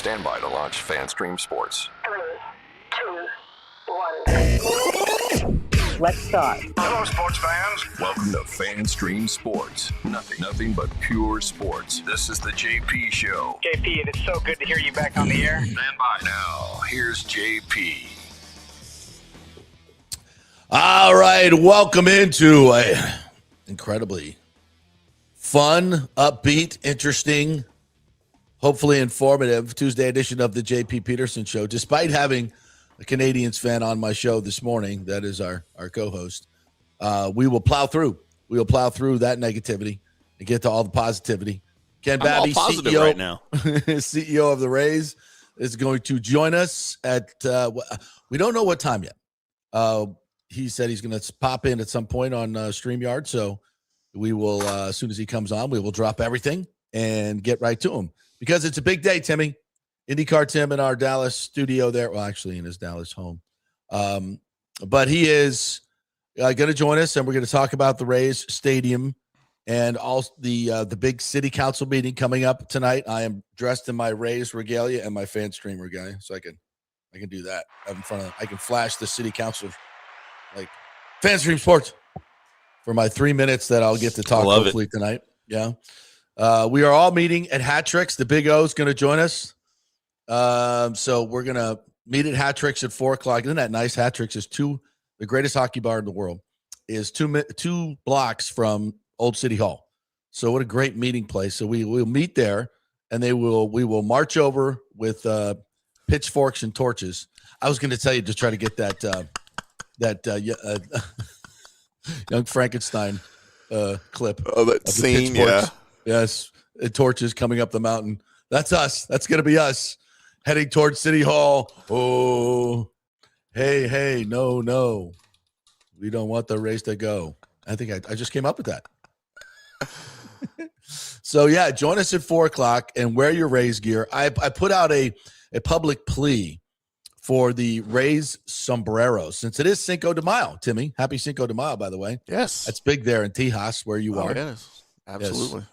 Stand by to launch FanStream Sports. 3, 2, 1. Let's start. Hello, sports fans. Welcome to FanStream Sports. Nothing but pure sports. This is the JP Show. JP, it is so good to hear you back on the air. Stand by. Now, here's JP. All right, welcome into a incredibly fun, upbeat, interesting, hopefully informative Tuesday edition of the JP Peterson Show. Despite having a Canadians fan on my show this morning, that is our co-host, we will plow through. We will plow through that negativity and get to all the positivity. Ken Babby, CEO right now. CEO of the Rays, is going to join us at we don't know what time yet. He said he's going to pop in at some point on StreamYard, so we will, as soon as he comes on, we will drop everything and get right to him. Because it's a big day, Timmy. IndyCarTim in our Dallas studio there. Well, actually in his Dallas home. But he is going to join us, and we're going to talk about the Rays Stadium and also the big city council meeting coming up tonight. I am dressed in my Rays regalia and my FanStream regalia, so I can do that in front of. I can flash the city council like FanStream Sports for my 3 minutes that I'll get to talk hopefully tonight. Yeah. We are all meeting at Hat Tricks. The Big O is going to join us. So we're going to meet at Hat Tricks at 4:00. Isn't that nice? Hat Tricks is the greatest hockey bar in the world, is two blocks from Old City Hall. So what a great meeting place. So we will meet there, and we will march over with pitchforks and torches. I was going to tell you to try to get that Young Frankenstein clip. Oh, that scene, yeah. Yes, torches coming up the mountain. That's us. That's going to be us heading towards City Hall. Oh, hey, no. We don't want the race to go. I think I just came up with that. So, yeah, join us at 4:00 and wear your Rays gear. I put out a public plea for the Rays sombrero, since it is Cinco de Mayo, Timmy. Happy Cinco de Mayo, by the way. Yes. That's big there in Tejas, where you are. Yes, absolutely. Yes.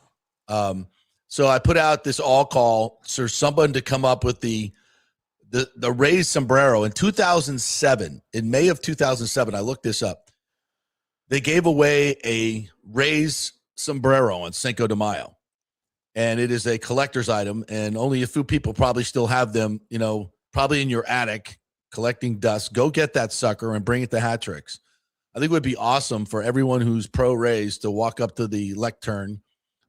So I put out this all call for someone to come up with the Rays sombrero. In 2007, in May of 2007, I looked this up. They gave away a Rays sombrero on Cinco de Mayo, and it is a collector's item, and only a few people probably still have them, probably in your attic collecting dust. Go get that sucker and bring it to Hat Tricks. I think it would be awesome for everyone who's pro Rays to walk up to the lectern,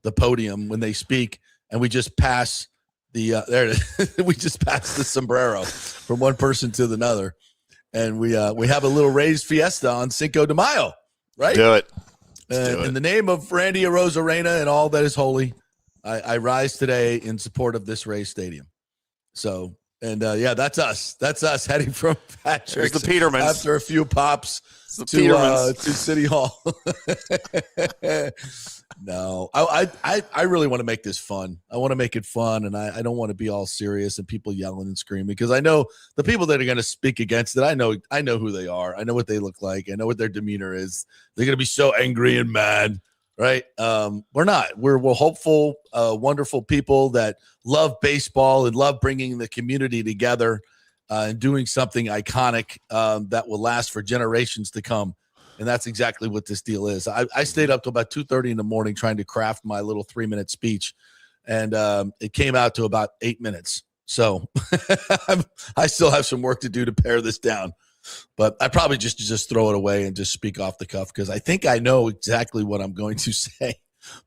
the podium, when they speak, and we just pass we just pass the sombrero from one person to another, and we have a little Rays fiesta on Cinco de Mayo, right? Do it. In the name of Randy Arozarena and all that is holy, I rise today in support of this Rays stadium. So, and that's us. That's us heading from Patrick's. There's the Petermans after a few pops to City Hall. No, I really want to make this fun. I want to make it fun, and I don't want to be all serious and people yelling and screaming, because I know the people that are going to speak against it. I know who they are. I know what they look like. I know what their demeanor is. They're going to be so angry and mad, right? We're not. We're hopeful, wonderful people that love baseball and love bringing the community together and doing something iconic that will last for generations to come. And that's exactly what this deal is. I stayed up till about 2:30 in the morning trying to craft my little 3-minute speech, and it came out to about 8 minutes. So I still have some work to do to pare this down, but I probably just throw it away and just speak off the cuff, because I think I know exactly what I'm going to say.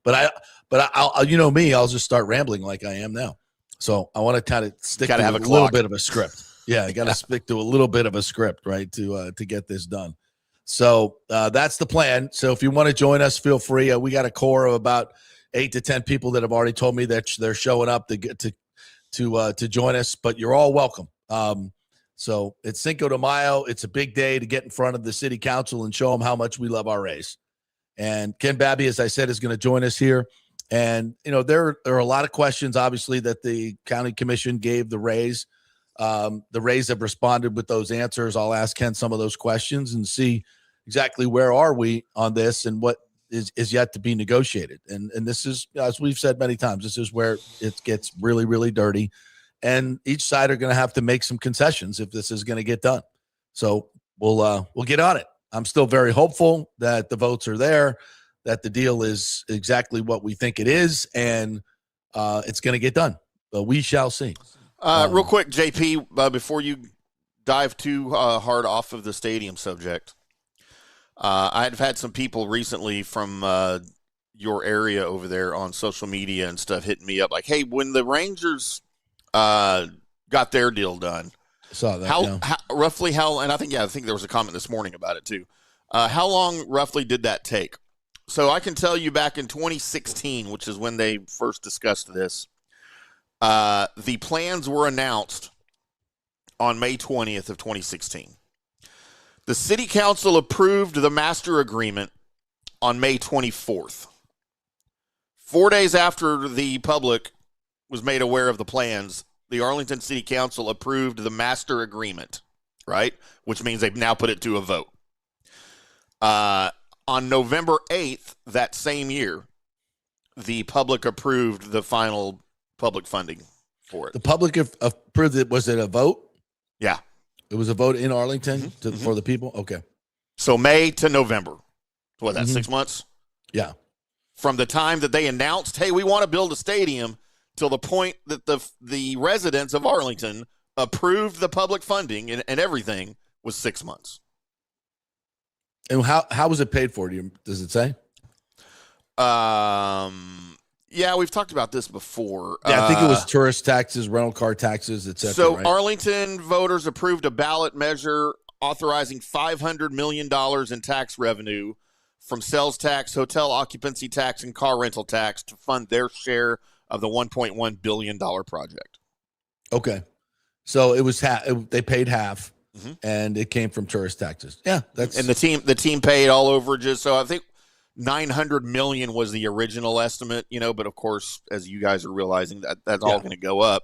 But I'll me, I'll just start rambling like I am now. So I want to kind of stick to a little bit of a script. Yeah, I got to stick to a little bit of a script, right, to get this done. So that's the plan. So if you want to join us, feel free. We got a core of about 8 to 10 people that have already told me that they're showing up to get to join us. But you're all welcome. So it's Cinco de Mayo. It's a big day to get in front of the city council and show them how much we love our Rays. And Ken Babby, as I said, is going to join us here. And there are a lot of questions, obviously, that the county commission gave the Rays. The Rays have responded with those answers. I'll ask Ken some of those questions and see exactly where are we on this and what is yet to be negotiated. And this is, as we've said many times, this is where it gets really, really dirty. and each side are going to have to make some concessions if this is going to get done. So we'll get on it. I'm still very hopeful that the votes are there, that the deal is exactly what we think it is, and it's going to get done. But we shall see. Real quick, JP, before you dive too hard off of the stadium subject, I've had some people recently from your area over there on social media and stuff hitting me up like, hey, when the Rangers got their deal done, I saw that. how roughly how, and I think there was a comment this morning about it too. How long roughly did that take? So I can tell you back in 2016, which is when they first discussed this, the plans were announced on May 20th of 2016. The city council approved the master agreement on May 24th. 4 days after the public was made aware of the plans, the Arlington City Council approved the master agreement, right? Which means they've now put it to a vote. On November 8th, that same year, the public approved the final public funding for it. The public approved it. Was it a vote? Yeah. It was a vote in Arlington for the people? Okay. So May to November. What, that 6 months? Yeah. From the time that they announced, hey, we want to build a stadium, till the point that the residents of Arlington approved the public funding and everything was 6 months. And how was it paid for? Does it say? Yeah, we've talked about this before. Yeah, I think it was tourist taxes, rental car taxes, etc. So right? Arlington voters approved a ballot measure authorizing $500 million in tax revenue from sales tax, hotel occupancy tax, and car rental tax to fund their share of the $1.1 billion project. Okay. So it was they paid half, and it came from tourist taxes. Yeah, that's and the team paid all overages. So I think $900 million was the original estimate, but of course, as you guys are realizing, that's all going to go up.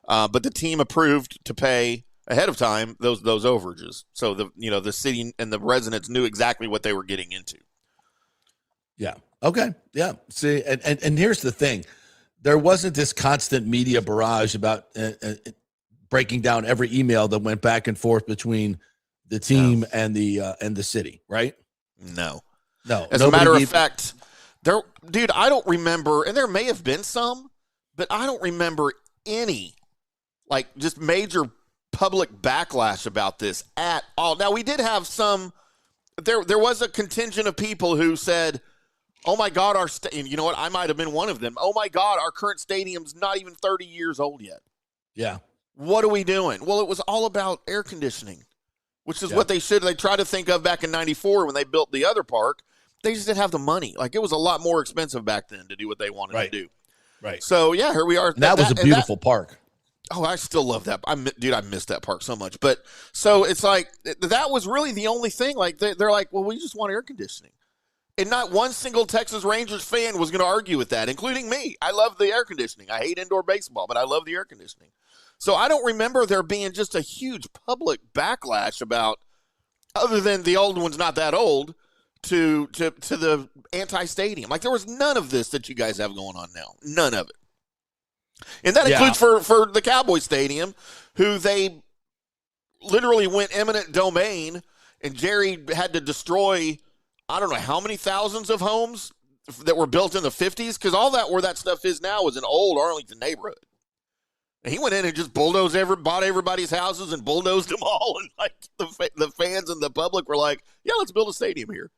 But the team approved to pay ahead of time those overages. So the city and the residents knew exactly what they were getting into. Yeah. Okay. Yeah. See, and here's the thing. There wasn't this constant media barrage about breaking down every email that went back and forth between the team and the city, right? No. As a matter of fact, I don't remember, and there may have been some, but I don't remember any, just major public backlash about this at all. Now, we did have some, there was a contingent of people who said, oh my God, and you know what? I might have been one of them. Oh my God, our current stadium's not even 30 years old yet. Yeah. What are we doing? Well, it was all about air conditioning, which is what they tried to think of back in 94 when they built the other park. They just didn't have the money. It was a lot more expensive back then to do what they wanted to do. Right. So, yeah, here we are. And that was a beautiful park. Oh, I still love that. I missed that park so much. But so it's that was really the only thing. They're like, well, we just want air conditioning. And not one single Texas Rangers fan was going to argue with that, including me. I love the air conditioning. I hate indoor baseball, but I love the air conditioning. So I don't remember there being just a huge public backlash about, other than the old one's not that old, to the anti-stadium. There was none of this that you guys have going on now. None of it. And that includes for the Cowboy Stadium, who they literally went eminent domain, and Jerry had to destroy, I don't know how many thousands of homes that were built in the 50s, because all that where that stuff is now is an old Arlington neighborhood. And he went in and just bought everybody's houses and bulldozed them all. And the fans and the public were like, yeah, let's build a stadium here.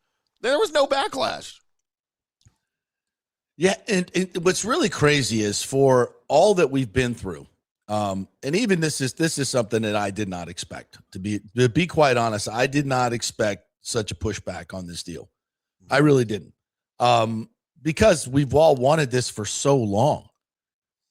There was no backlash. Yeah, and what's really crazy is for all that we've been through, and even this is something that I did not expect. To be quite honest, I did not expect such a pushback on this deal. I really didn't, because we've all wanted this for so long,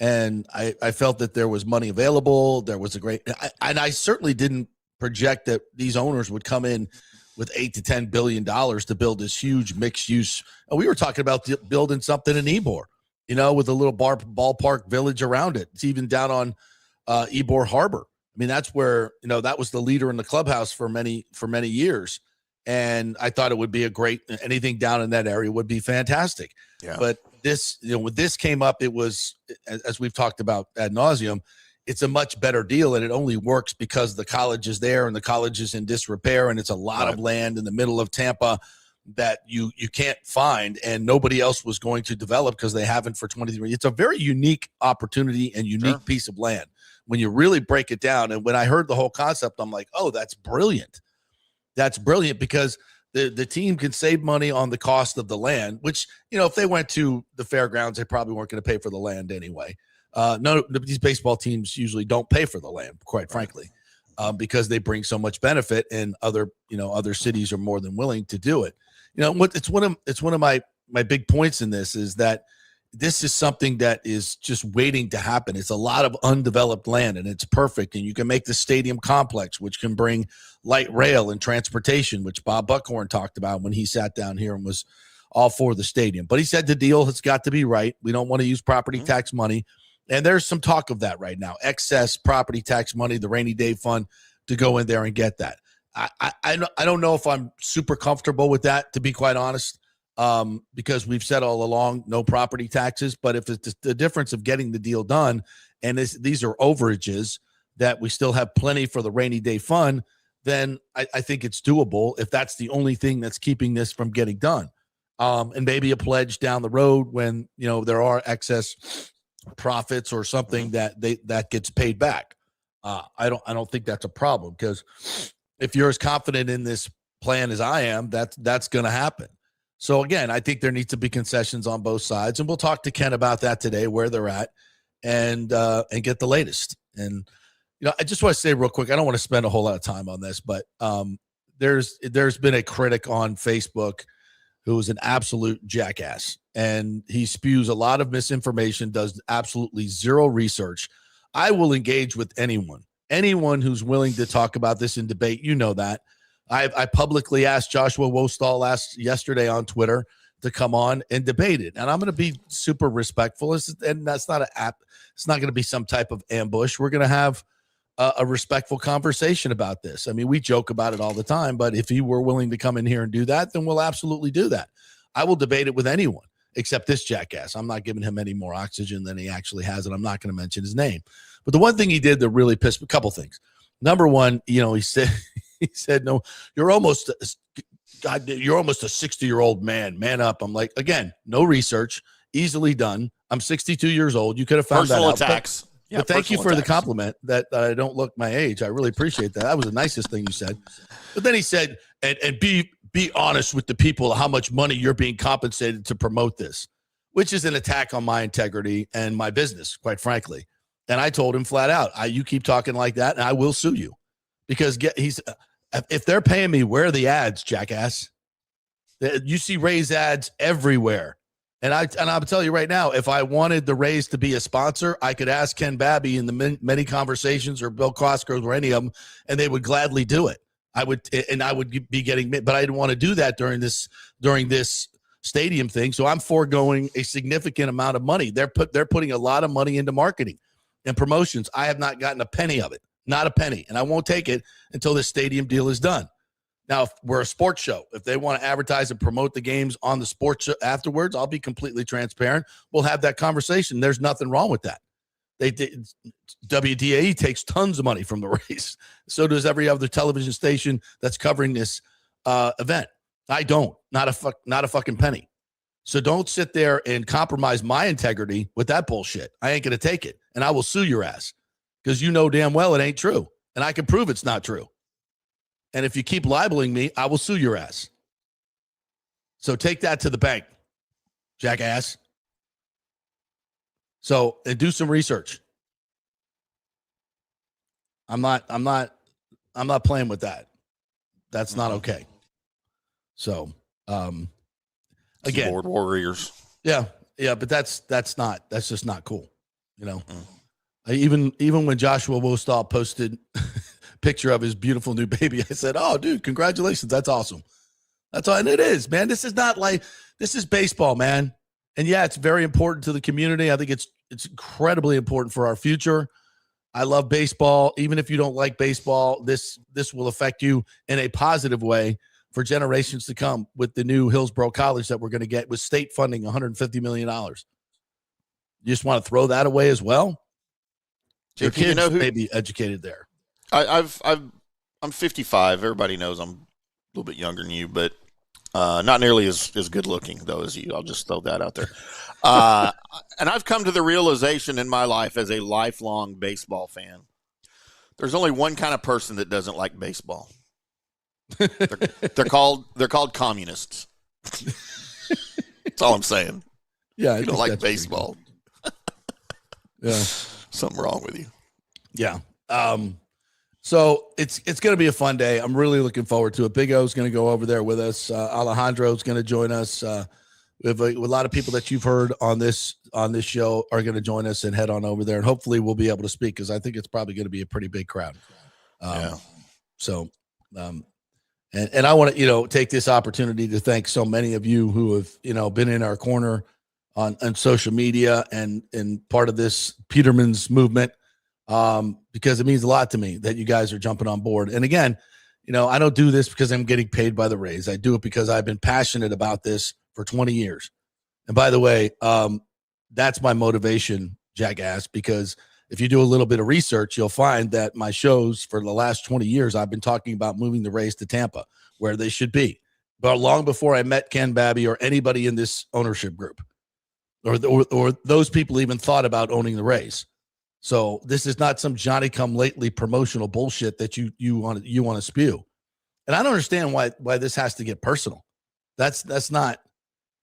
and I felt that there was money available. There was and I certainly didn't project that these owners would come in with $8 to $10 billion to build this huge mixed use. And we were talking about building something in Ybor, with a little ballpark village around it. It's even down on Ybor Harbor. I mean, that's where, that was the leader in the clubhouse for many years. And I thought it would be anything down in that area would be fantastic. Yeah. But this, when this came up, it was, as we've talked about ad nauseum, it's a much better deal, and it only works because the college is there and the college is in disrepair, and it's a lot of land in the middle of Tampa that you can't find, and nobody else was going to develop because they haven't for 23 years. It's a very unique opportunity and unique piece of land when you really break it down. And when I heard the whole concept, I'm like, oh, that's brilliant. That's brilliant because the team can save money on the cost of the land, which, if they went to the fairgrounds, they probably weren't going to pay for the land anyway. No, these baseball teams usually don't pay for the land, quite frankly, because they bring so much benefit, and other cities are more than willing to do it. It's one of my big points in this is that this is something that is just waiting to happen. It's a lot of undeveloped land, and it's perfect. And you can make the stadium complex, which can bring light rail and transportation, which Bob Buckhorn talked about when he sat down here and was all for the stadium. But he said the deal has got to be right. We don't want to use property tax money. And there's some talk of that right now. Excess property tax money, the rainy day fund, to go in there and get that. I don't know if I'm super comfortable with that, to be quite honest, because we've said all along no property taxes. But if it's the difference of getting the deal done, and these are overages that we still have plenty for the rainy day fund, then I think it's doable if that's the only thing that's keeping this from getting done. And maybe a pledge down the road when there are excess profits or something that gets paid back. I don't think that's a problem, because if you're as confident in this plan as I am, that's going to happen. So again, I think there needs to be concessions on both sides, and we'll talk to Ken about that today, where they're at, and get the latest. And I just want to say real quick, I don't want to spend a whole lot of time on this, but there's been a critic on Facebook who is an absolute jackass, and he spews a lot of misinformation, does absolutely zero research. I will engage with anyone who's willing to talk about this in debate. That I publicly asked Joshua Wostall yesterday on Twitter to come on and debate it, and I'm going to be super respectful. And that's not it's not going to be some type of ambush. We're going to have a respectful conversation about this. I mean, we joke about it all the time, but if he were willing to come in here and do that, then we'll absolutely do that. I will debate it with anyone except this jackass. I'm not giving him any more oxygen than he actually has, and I'm not going to mention his name. But the one thing he did that really pissed me, a couple things. Number one, he said, no, you're almost a 60-year-old man. Man up. I'm like, again, no research, easily done. I'm 62 years old. You could have found personal that out. Attacks. But thank you for the compliment that I don't look my age. I really appreciate that. That was the nicest thing you said. But then he said, and be honest with the people how much money you're being compensated to promote this, which is an attack on my integrity and my business, quite frankly. And I told him flat out, you keep talking like that, and I will sue you, because if they're paying me, where are the ads, jackass? You see Rays ads everywhere. And I'll tell you right now, if I wanted the Rays to be a sponsor, I could ask Ken Babby in the many conversations, or Bill Cosgrove, or any of them, and they would gladly do it. I would be getting, but I didn't want to do that during this stadium thing. So I'm foregoing a significant amount of money. They're putting a lot of money into marketing and promotions. I have not gotten a penny of it, not a penny, and I won't take it until this stadium deal is done. Now, if we're a sports show, if they want to advertise and promote the games on the sports show afterwards, I'll be completely transparent. We'll have that conversation. There's nothing wrong with that. WDAE takes tons of money from the Rays. So does every other television station that's covering this event. I don't. Not a fucking penny. So don't sit there and compromise my integrity with that bullshit. I ain't going to take it, and I will sue your ass, because you know damn well it ain't true, and I can prove it's not true. And if you keep libeling me, I will sue your ass. So take that to the bank, jackass. So, and do some research. I'm not playing with that. That's not okay. So, again, keyboard warriors. Yeah, but that's just not cool. Even when Joshua Wostall posted picture of his beautiful new baby, I said, "Oh, dude, congratulations! That's awesome." That's all, and it is, man. This is baseball, man. And yeah, it's very important to the community. I think it's incredibly important for our future. I love baseball. Even if you don't like baseball, this will affect you in a positive way for generations to come with the new Hillsborough College that we're going to get with state funding, $150 million. You just want to throw that away as well? Your JP, kids you know who? may be educated there. I'm 55. Everybody knows I'm a little bit younger than you, but not nearly as good looking though as you. I'll just throw that out there. And I've come to the realization in my life as a lifelong baseball fan, there's only one kind of person that doesn't like baseball. They're called communists. That's all I'm saying. Yeah, you don't like baseball. Yeah, something wrong with you. Yeah. So it's going to be a fun day. I'm really looking forward to it. Big O's going to go over there with us. Alejandro's going to join us. We have a lot of people that you've heard on this show are going to join us and head on over there, and hopefully we'll be able to speak because I think it's probably going to be a pretty big crowd. So, and I want to take this opportunity to thank so many of you who have been in our corner on social media and part of this Peterman's movement. Because it means a lot to me that you guys are jumping on board. And again, I don't do this because I'm getting paid by the Rays. I do it because I've been passionate about this for 20 years. And by the way, that's my motivation, jackass, because if you do a little bit of research, you'll find that my shows for the last 20 years, I've been talking about moving the Rays to Tampa, where they should be. But long before I met Ken Babby or anybody in this ownership group, or those people even thought about owning the Rays. So this is not some Johnny-come-lately promotional bullshit that you want to spew. And I don't understand why this has to get personal. That's not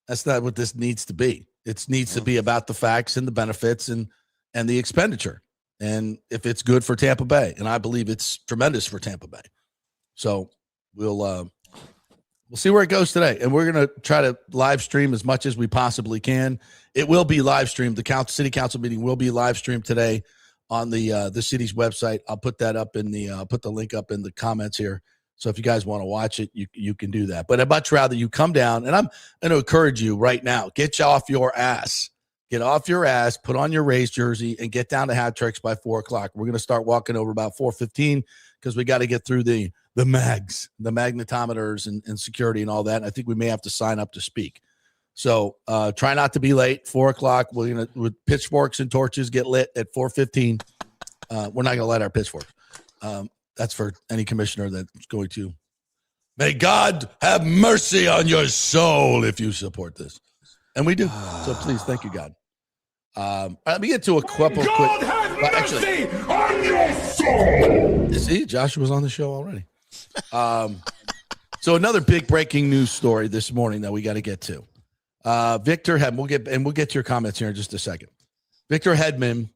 what this needs to be. It needs to be about the facts and the benefits and the expenditure. And if it's good for Tampa Bay, and I believe it's tremendous for Tampa Bay. So we'll see where it goes today. And we're going to try to live stream as much as we possibly can. It will be live streamed. The city council meeting will be live streamed today on the city's website. I'll put that up put the link up in the comments here. So if you guys want to watch it, you can do that. But I'd much rather you come down, and I'm going to encourage you right now, get you off your ass. Get off your ass, put on your Rays jersey, and get down to Hat Tricks by 4 o'clock. We're going to start walking over about 4:15 because we got to get through the mags, the magnetometers and security and all that. And I think we may have to sign up to speak. So try not to be late. 4 o'clock, we're going to, with pitchforks and torches, get lit at 4:15. We're not going to light our pitchforks. That's for any commissioner that's going to. May God have mercy on your soul if you support this. And we do. So please, thank you, God. Let me get to a couple quick. God have mercy on your soul. See, Joshua's on the show already. So another big breaking news story this morning that we got to get to. Victor Hedman, we'll get to your comments here in just a second. Victor Hedman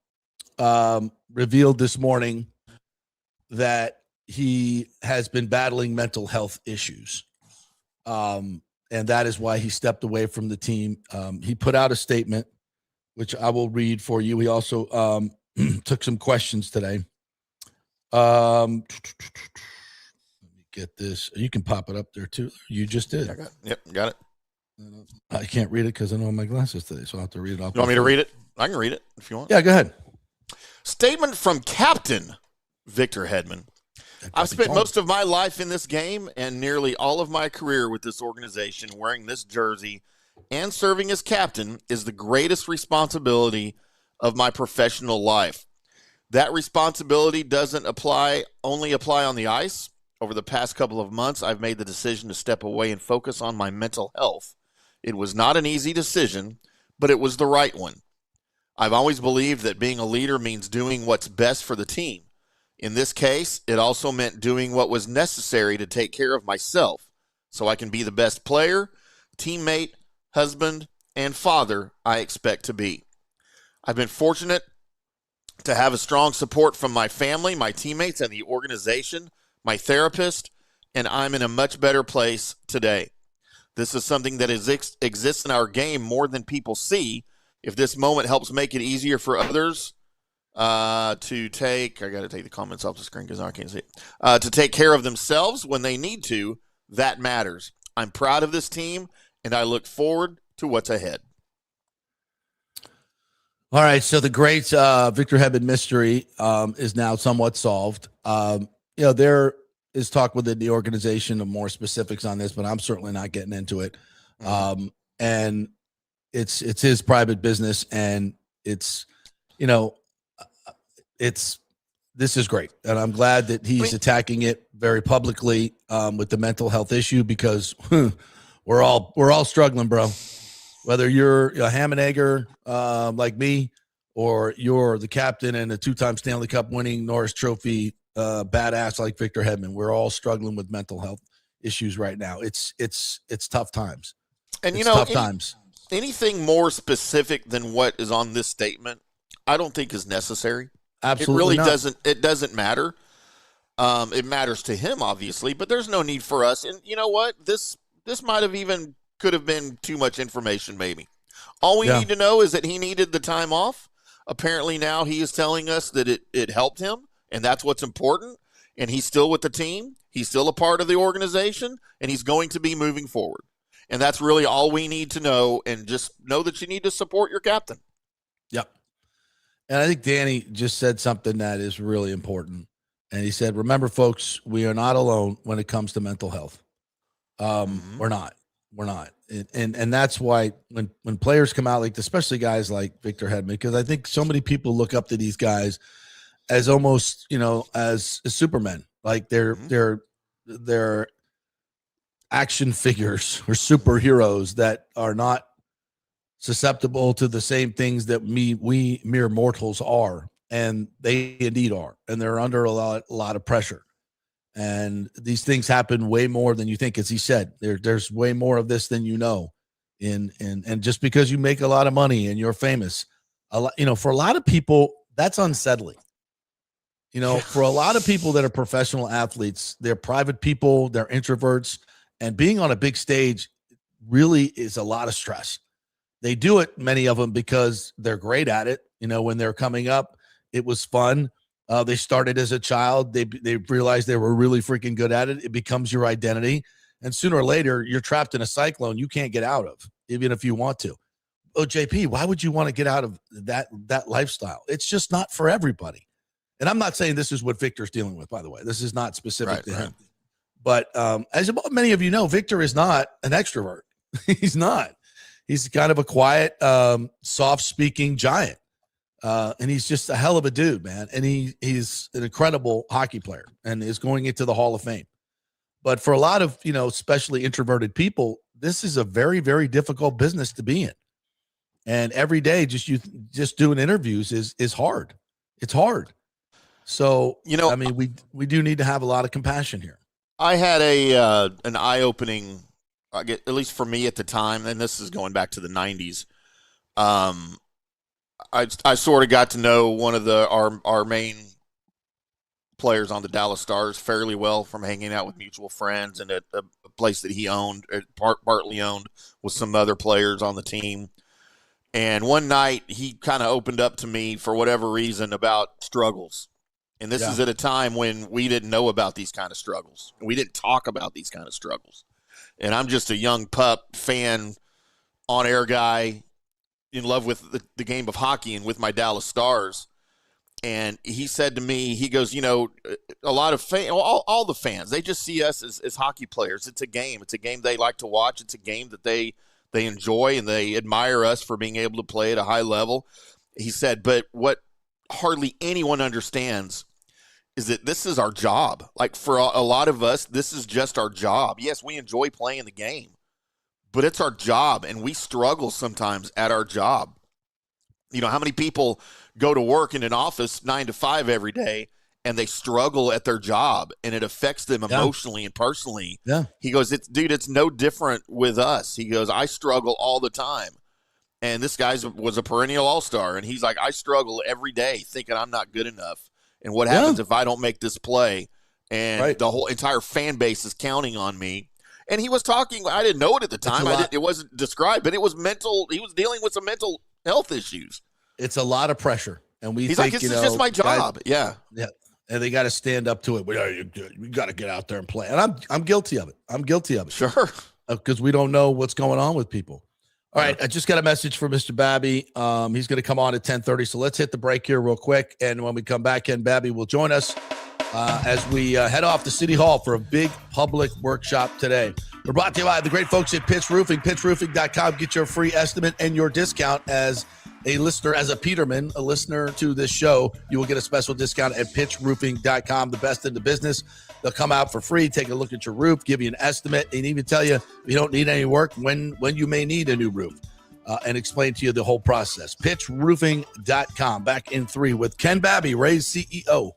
revealed this morning that he has been battling mental health issues. And that is why he stepped away from the team. He put out a statement, which I will read for you. He also took some questions today. Let me get this. You can pop it up there too. You just did. Got it. I can't read it because I don't have my glasses today, so I'll have to read it off. You want me to read it? I can read it if you want. Yeah, go ahead. Statement from Captain Victor Hedman. I've spent most of my life in this game and nearly all of my career with this organization. Wearing this jersey and serving as captain is the greatest responsibility of my professional life. That responsibility doesn't only apply on the ice. Over the past couple of months, I've made the decision to step away and focus on my mental health. It was not an easy decision, but it was the right one. I've always believed that being a leader means doing what's best for the team. In this case, it also meant doing what was necessary to take care of myself so I can be the best player, teammate, husband, and father I expect to be. I've been fortunate to have a strong support from my family, my teammates, and the organization, my therapist, and I'm in a much better place today. This is something that exists in our game more than people see. If this moment helps make it easier for others to take, I got to take the comments off the screen because I can't see it, to take care of themselves when they need to, that matters. I'm proud of this team, and I look forward to what's ahead. All right, so the great Victor Hedman mystery is now somewhat solved. There is talk within the organization of more specifics on this, but I'm certainly not getting into it. And it's his private business, and it's, this is great, and I'm glad that he's attacking it very publicly with the mental health issue, because we're all struggling, bro. Whether you're a ham and egger like me, or you're the captain and a 2-time Stanley Cup winning Norris Trophy badass like Victor Hedman, we're all struggling with mental health issues right now. It's tough times. And it's tough times. Anything more specific than what is on this statement, I don't think is necessary. Absolutely, it really doesn't matter. It matters to him, obviously, but there's no need for us. And you know what? This might have even could have been too much information, maybe. All we need to know is that he needed the time off. Apparently now he is telling us that it helped him, and that's what's important. And he's still with the team. He's still a part of the organization, and he's going to be moving forward. And that's really all we need to know, and just know that you need to support your captain. Yep. And I think Danny just said something that is really important. And he said, remember, folks, we are not alone when it comes to mental health. We're not. And that's why when players come out, like especially guys like Victor Hedman, because I think so many people look up to these guys as almost, as supermen. Like they're action figures or superheroes that are not susceptible to the same things that we mere mortals are, and they indeed are, and they're under a lot of pressure. And these things happen way more than you think. As he said, there's way more of this than you know. And just because you make a lot of money and you're famous, for a lot of people, that's unsettling. For a lot of people that are professional athletes, they're private people, they're introverts, and being on a big stage really is a lot of stress. They do it, many of them, because they're great at it. When they're coming up, it was fun. They started as a child. They realized they were really freaking good at it. It becomes your identity. And sooner or later, you're trapped in a cyclone you can't get out of, even if you want to. Oh, JP, why would you want to get out of that lifestyle? It's just not for everybody. And I'm not saying this is what Victor's dealing with, by the way. This is not specific to him. But as many of you know, Victor is not an extrovert. He's not. He's kind of a quiet, soft-speaking giant. And he's just a hell of a dude, man. And he's an incredible hockey player and is going into the Hall of Fame. But for a lot of, especially introverted people, this is a very, very difficult business to be in. And every day just doing interviews is hard. It's hard. So, we do need to have a lot of compassion here. I had an eye-opening, at least for me at the time, and this is going back to the 90s. I sort of got to know one of our main players on the Dallas Stars fairly well from hanging out with mutual friends and at a place that he owned, partly owned, with some other players on the team. And one night he kind of opened up to me for whatever reason about struggles. And this is at a time when we didn't know about these kind of struggles. We didn't talk about these kind of struggles. And I'm just a young pup, fan, on-air guy, in love with the game of hockey and with my Dallas Stars. And he said to me, he goes, a lot of all the fans, they just see us as hockey players. It's a game. It's a game they like to watch. It's a game that they enjoy, and they admire us for being able to play at a high level. He said, but what hardly anyone understands is that this is our job. Like, for a lot of us, this is just our job. Yes, we enjoy playing the game, but it's our job, and we struggle sometimes at our job. How many people go to work in an office 9 to 5 every day, and they struggle at their job, and it affects them emotionally and personally. Yeah. He goes, it's no different with us. He goes, I struggle all the time. And this guy was a perennial all-star, and he's like, I struggle every day thinking I'm not good enough. And what happens if I don't make this play? And the whole entire fan base is counting on me. And he was talking, I didn't know it at the time. It wasn't described, but it was mental. He was dealing with some mental health issues. It's a lot of pressure. And he's like, this is just my job. Guys, yeah. And they got to stand up to it. We got to get out there and play. And I'm guilty of it. Sure. Because we don't know what's going on with people. All right, I just got a message from Mr. Babby. He's going to come on at 10:30, so let's hit the break here real quick. And when we come back in, Babby will join us as we head off to City Hall for a big public workshop today. We're brought to you by the great folks at Pitch Roofing, pitchroofing.com. Get your free estimate and your discount as a listener as a Peterman, a listener to this show, you will get a special discount at pitchroofing.com, the best in the business. They'll come out for free, take a look at your roof, give you an estimate, and even tell you if you don't need any work, when you may need a new roof, and explain to you the whole process. Pitchroofing.com. Back in 3 with Ken Babby, Rays CEO.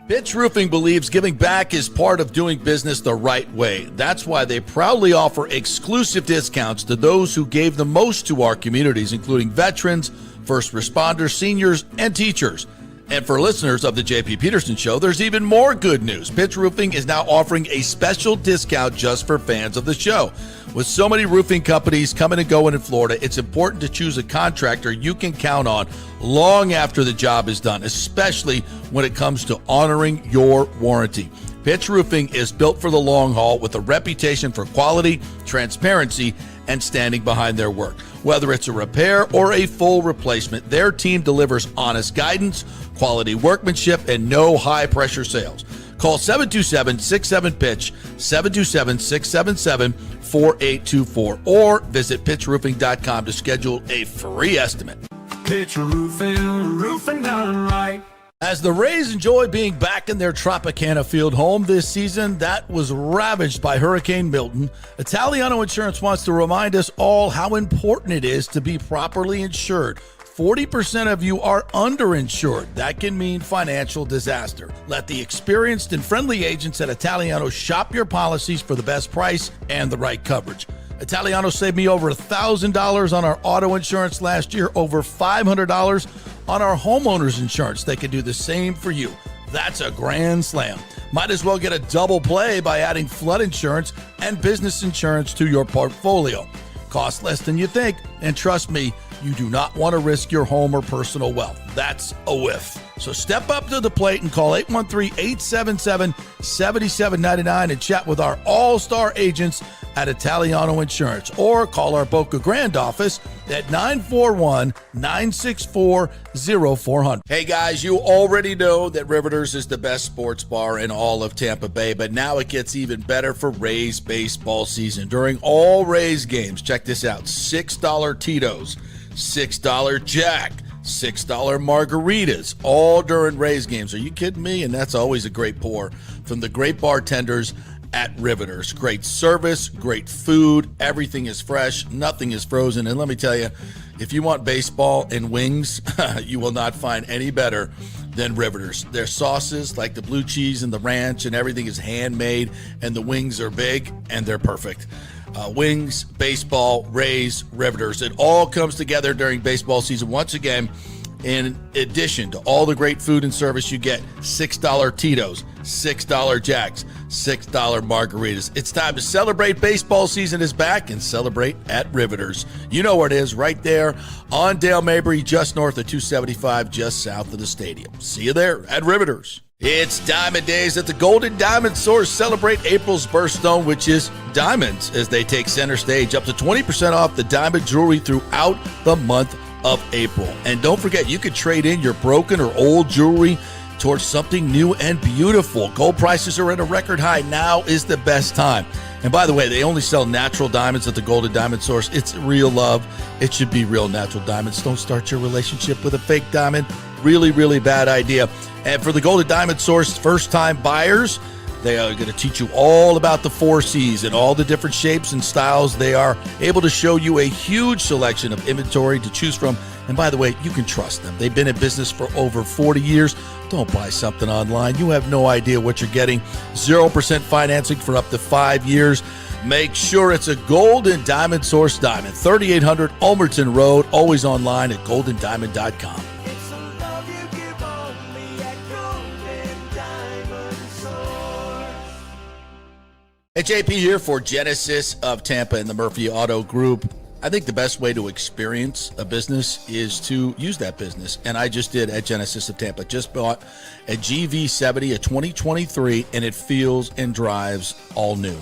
Pitch Roofing believes giving back is part of doing business the right way. That's why they proudly offer exclusive discounts to those who gave the most to our communities, including veterans, first responders, seniors, and teachers. And for listeners of the JP Peterson Show, there's even more good news. Pitch Roofing is now offering a special discount just for fans of the show. With so many roofing companies coming and going in Florida, it's important to choose a contractor you can count on long after the job is done, especially when it comes to honoring your warranty. Pitch Roofing is built for the long haul with a reputation for quality, transparency, and standing behind their work. Whether it's a repair or a full replacement, their team delivers honest guidance, quality workmanship, and no high-pressure sales. Call 727-67-PITCH, 727-677-4824, or visit pitchroofing.com to schedule a free estimate. Pitch roofing, roofing done right. As the Rays enjoy being back in their Tropicana Field home this season that was ravaged by Hurricane Milton, Italiano Insurance wants to remind us all how important it is to be properly insured. 40% of you are underinsured. That can mean financial disaster. Let the experienced and friendly agents at Italiano shop your policies for the best price and the right coverage. Italiano saved me over $1,000 on our auto insurance last year, over $500 on our homeowners insurance. They can do the same for you. That's a grand slam. Might as well get a double play by adding flood insurance and business insurance to your portfolio. Cost less than you think, and trust me, you do not want to risk your home or personal wealth. That's a whiff. So step up to the plate and call 813-877-7799 and chat with our all-star agents at Italiano Insurance, or call our Boca Grande office at 941-964-0400. Hey guys, you already know that Riveters is the best sports bar in all of Tampa Bay, but now it gets even better for Rays baseball season. During all Rays games, check this out, $6 Tito's, $6 Jack, $6 margaritas, all during Rays games. Are you kidding me? And that's always a great pour from the great bartenders at Riveters. Great service, great food, everything is fresh, nothing is frozen. And let me tell you, if you want baseball and wings, you will not find any better than Riveters. Their sauces, like the blue cheese and the ranch, and everything is handmade, and the wings are big and they're perfect. Wings, baseball, Rays, Riveters. It all comes together during baseball season. Once again, in addition to all the great food and service, you get $6 Tito's, $6 Jacks, $6 margaritas. It's time to celebrate. Baseball season is back, and celebrate at Riveters. You know where it is, right there on Dale Mabry, just north of 275, just south of the stadium. See you there at Riveters. It's Diamond Days at the Golden Diamond Source. Celebrate April's birthstone, which is diamonds, as they take center stage. Up to 20% off the diamond jewelry throughout the month of April. And don't forget, you can trade in your broken or old jewelry towards something new and beautiful. Gold prices are at a record high. Now is the best time. And by the way, they only sell natural diamonds at the Golden Diamond Source. It's real love. It should be real natural diamonds. Don't start your relationship with a fake diamond. Really, really bad idea. And for the Golden Diamond Source first-time buyers, they are going to teach you all about the 4 C's and all the different shapes and styles. They are able to show you a huge selection of inventory to choose from. And by the way, you can trust them. They've been in business for over 40 years. Don't buy something online. You have no idea what you're getting. 0% financing for up to 5 years. Make sure it's a Golden Diamond Source diamond. 3800 Ulmerton Road. Always online at goldendiamond.com. Hey, JP here for Genesis of Tampa and the Murphy Auto Group. I think the best way to experience a business is to use that business. And I just did at Genesis of Tampa. Just bought a GV70, a 2023, and it feels and drives all new.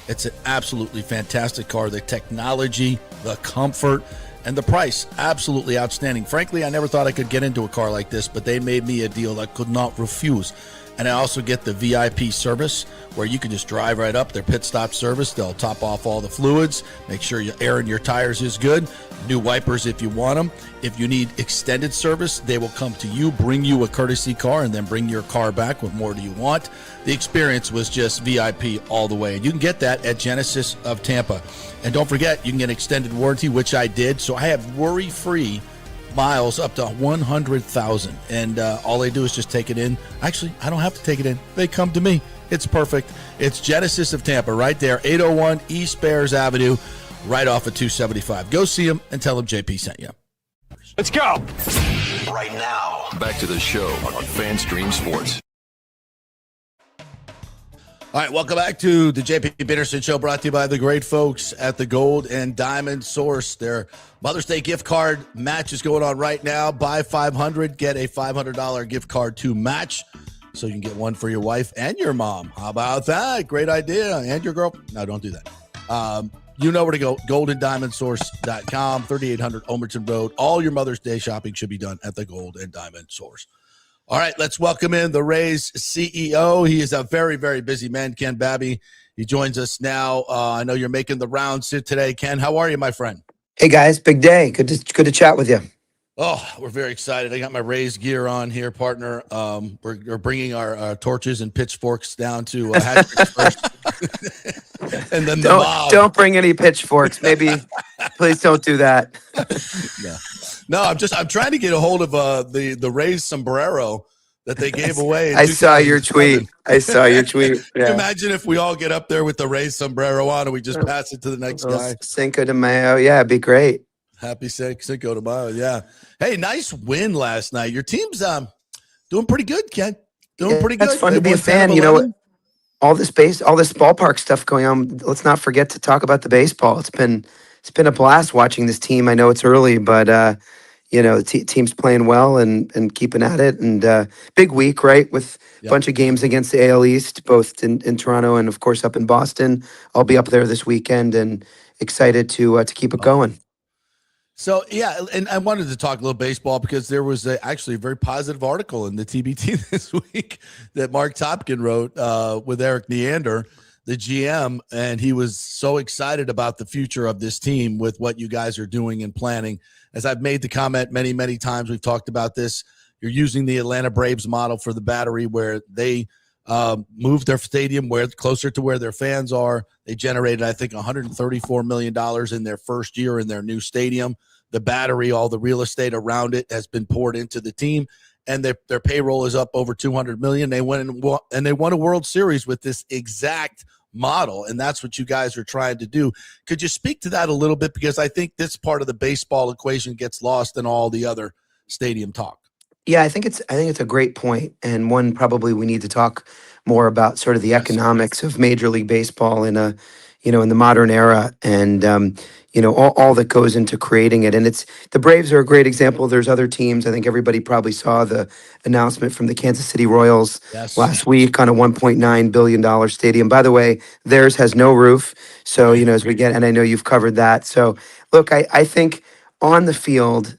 It's an absolutely fantastic car. The technology, the comfort, and the price, absolutely outstanding. Frankly, I never thought I could get into a car like this, but they made me a deal I could not refuse. And I also get the VIP service where you can just drive right up, their pit stop service. They'll top off all the fluids, make sure your air in your tires is good, new wipers if you want them. If you need extended service, they will come to you, bring you a courtesy car, and then bring your car back. What more do you want? The experience was just VIP all the way. And you can get that at Genesis of Tampa. And don't forget, you can get extended warranty, which I did. So I have worry-free miles up to 100,000, and all they do is just take it in. Actually, I don't have to take it in. They come to me. It's perfect. It's Genesis of Tampa right there, 801 East Bears Avenue, right off of 275. Go see them and tell them JP sent you. Let's go. Right now, back to the show on FanStream Sports. All right, welcome back to the JP Peterson Show, brought to you by the great folks at the Gold and Diamond Source. Their Mother's Day gift card match is going on right now. Buy 500, get a $500 gift card to match, so you can get one for your wife and your mom. How about that? Great idea. And your girl. No, don't do that. You know where to go. GoldandDiamondSource.com, 3800 Omerton Road. All your Mother's Day shopping should be done at the Gold and Diamond Source. All right, let's welcome in the Rays CEO. He is a very, very busy man, Ken Babby. He joins us now. I know you're making the rounds today. Ken, how are you, my friend? Hey, guys. Big day. Good to chat with you. Oh, we're very excited. I got my Rays gear on here, partner. We're bringing our torches and pitchforks down to Hatchery first. And then don't bring any pitchforks. Maybe, please don't do that. No, I'm trying to get a hold of the Rays sombrero that they gave away. I saw your tweet. Yeah. Can you imagine if we all get up there with the Rays sombrero on and we just pass it to the next guy? Cinco de Mayo. Yeah, it'd be great. Happy Cinco de Mayo. Yeah. Hey, nice win last night. Your team's doing pretty good, Ken. Doing pretty good. It's fun to be a fan. You know, all this ballpark stuff going on. Let's not forget to talk about the baseball. It's been a blast watching this team. I know it's early, but the team's playing well and keeping at it. And big week, right? With a bunch of games against the AL East, both in Toronto and of course up in Boston. I'll be up there this weekend and excited to keep it going. So, yeah, and I wanted to talk a little baseball because there was actually a very positive article in the TBT this week that Mark Topkin wrote with Eric Neander, the GM, and he was so excited about the future of this team with what you guys are doing and planning. As I've made the comment many, many times, we've talked about this. You're using the Atlanta Braves model for the Battery, where they moved their stadium closer to where their fans are. They generated, I think, $134 million in their first year in their new stadium. The Battery, all the real estate around it has been poured into the team, and their payroll is up over $200 million. They went and they won a World Series with this exact model, and that's what you guys are trying to do. Could you speak to that a little bit? Because I think this part of the baseball equation gets lost in all the other stadium talk. Yeah, I think it's a great point, and one probably we need to talk more about sort of the economics of Major League Baseball in the modern era, and all that goes into creating it. And the Braves are a great example. There's other teams. I think everybody probably saw the announcement from the Kansas City Royals last week on a $1.9 billion stadium. By the way, theirs has no roof. So, as we get, and I know you've covered that. So look, I think on the field,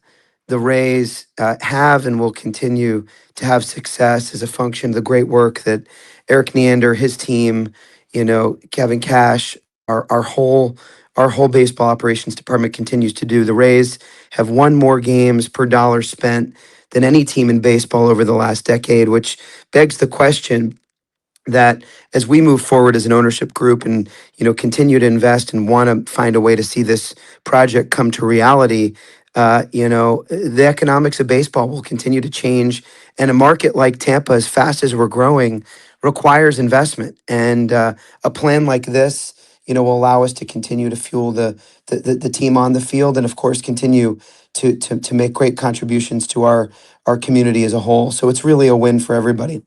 the Rays have and will continue to have success as a function of the great work that Eric Neander, his team, Kevin Cash, our whole baseball operations department continues to do. The Rays have won more games per dollar spent than any team in baseball over the last decade, which begs the question that as we move forward as an ownership group and continue to invest and want to find a way to see this project come to reality, the economics of baseball will continue to change, and a market like Tampa, as fast as we're growing, requires investment. And a plan like this, will allow us to continue to fuel the team on the field, and of course continue to make great contributions to our community as a whole. So it's really a win for everybody.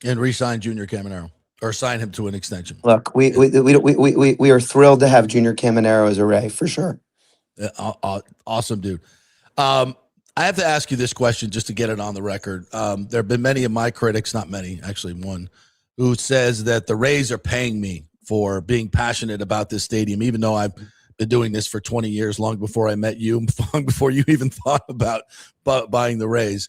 And re-sign Junior Caminero, or sign him to an extension. Look, we are thrilled to have Junior Caminero as a Ray, for sure. Awesome, dude. I have to ask you this question just to get it on the record. There have been many of my critics, not many, actually one, who says that the Rays are paying me for being passionate about this stadium, even though I've been doing this for 20 years, long before I met you, long before you even thought about buying the Rays.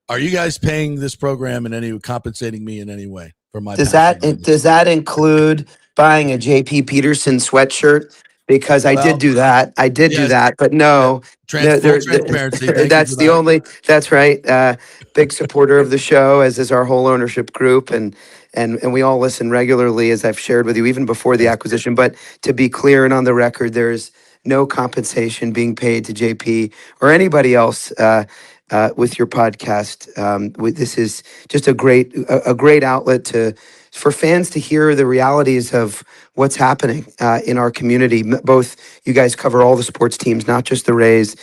Are you guys paying this program compensating me in any way for my Does passion? that include buying a JP Peterson sweatshirt? Because I did Well, do that. I did do yes, that, but yeah, no, full transparency. Thank you for that's the that. only. That's right. Big supporter of the show, as is our whole ownership group, and we all listen regularly, as I've shared with you, even before the Yes. acquisition. But to be clear and on the record, there's no compensation being paid to JP or anybody else. With your podcast, this is just a great outlet for fans to hear the realities of what's happening in our community. Both you guys cover all the sports teams, not just the Rays.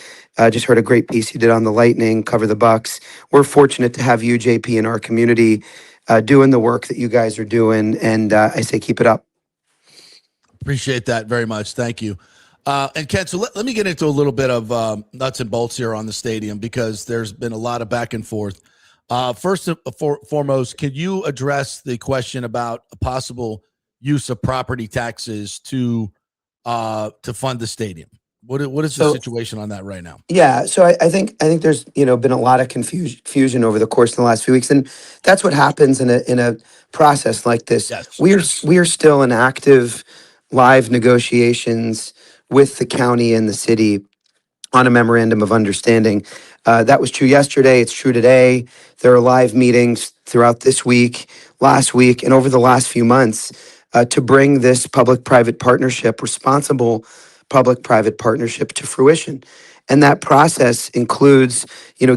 Just heard a great piece you did on the Lightning, cover the Bucks. We're fortunate to have you, JP, in our community, doing the work that you guys are doing, and I say keep it up. Appreciate that very much. Thank you. And Ken, so let me get into a little bit of nuts and bolts here on the stadium, because there's been a lot of back and forth. First and foremost, could you address the question about a possible use of property taxes to fund the stadium? What is the situation on that right now? Yeah, so I think there's been a lot of confusion over the course of the last few weeks, and that's what happens in a process like this. Yes. We are still in active live negotiations with the county and the city on a memorandum of understanding. That was true yesterday. It's true today. There are live meetings throughout this week, last week, and over the last few months to bring this public-private partnership, responsible public-private partnership, to fruition. And that process includes,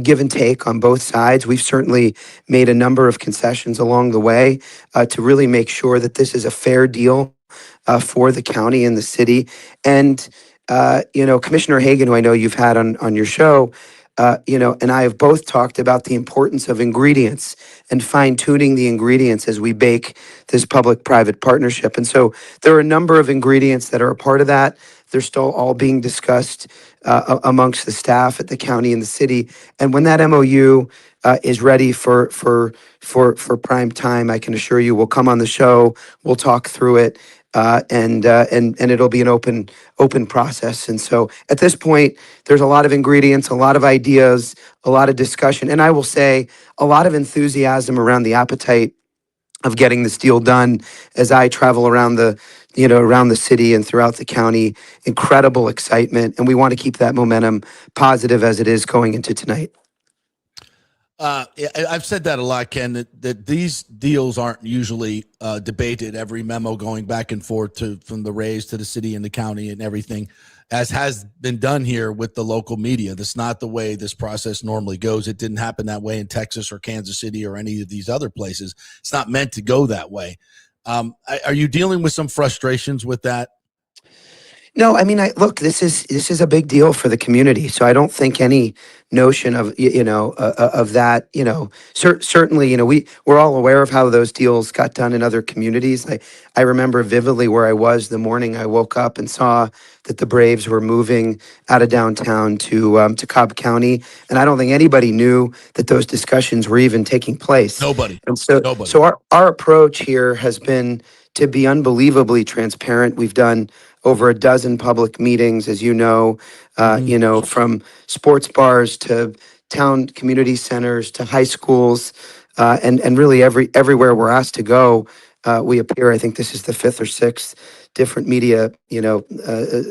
give and take on both sides. We've certainly made a number of concessions along the way to really make sure that this is a fair deal for the county and the city. And Commissioner Hagan, who I know you've had on your show, and I have both talked about the importance of ingredients and fine tuning the ingredients as we bake this public-private partnership. And so there are a number of ingredients that are a part of that. They're still all being discussed amongst the staff at the county and the city. And when that MOU is ready for prime time, I can assure you we'll come on the show. We'll talk through it. And it'll be an open process. And so at this point, there's a lot of ingredients, a lot of ideas, a lot of discussion, and I will say a lot of enthusiasm around the appetite of getting this deal done. As I travel around around the city and throughout the county, incredible excitement, and we want to keep that momentum positive as it is going into tonight. I've said that a lot, Ken, that these deals aren't usually debated, every memo going back and forth from the Rays to the city and the county and everything, as has been done here with the local media. That's not the way this process normally goes. It didn't happen that way in Texas or Kansas City or any of these other places. It's not meant to go that way. Are you dealing with some frustrations with that? No, I mean, look, this is a big deal for the community. So I don't think any notion of of that. Certainly, we're all aware of how those deals got done in other communities. I remember vividly where I was the morning I woke up and saw that the Braves were moving out of downtown to Cobb County, and I don't think anybody knew that those discussions were even taking place. Nobody. And so, Nobody. so our approach here has been to be unbelievably transparent. We've done over a dozen public meetings, as you know, from sports bars to town community centers to high schools, and really everywhere we're asked to go, we appear. I think this is the fifth or sixth different media,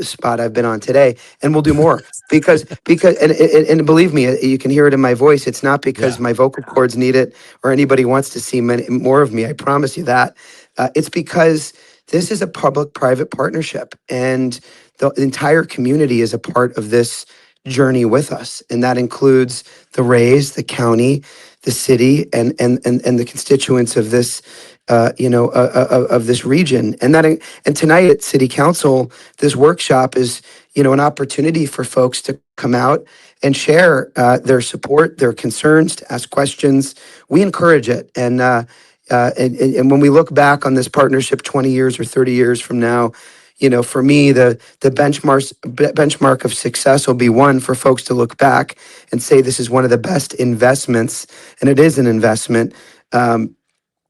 spot I've been on today, and we'll do more because and believe me, you can hear it in my voice. It's not because my vocal cords need it or anybody wants to see more of me. I promise you that. It's because this is a public-private partnership, and the entire community is a part of this journey with us, and that includes the Rays, the county, the city, and the constituents of this, of this region. And tonight at City Council, this workshop is, an opportunity for folks to come out and share their support, their concerns, to ask questions. We encourage it, and when we look back on this partnership 20 years or 30 years from now, for me, the benchmark of success will be one for folks to look back and say this is one of the best investments, and it is an investment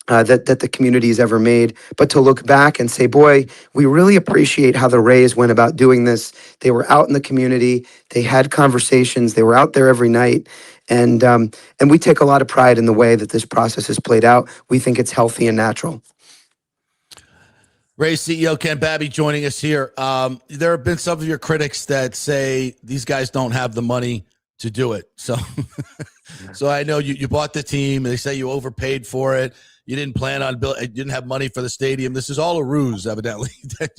that the community has ever made. But to look back and say, boy, we really appreciate how the Rays went about doing this. They were out in the community. They had conversations. They were out there every night. And we take a lot of pride in the way that this process has played out. We think it's healthy and natural. Rays CEO Ken Babby joining us here. There have been some of your critics that say these guys don't have the money to do it. So, so I know you bought the team. They say you overpaid for it. You didn't plan on you didn't have money for the stadium. This is all a ruse, evidently. That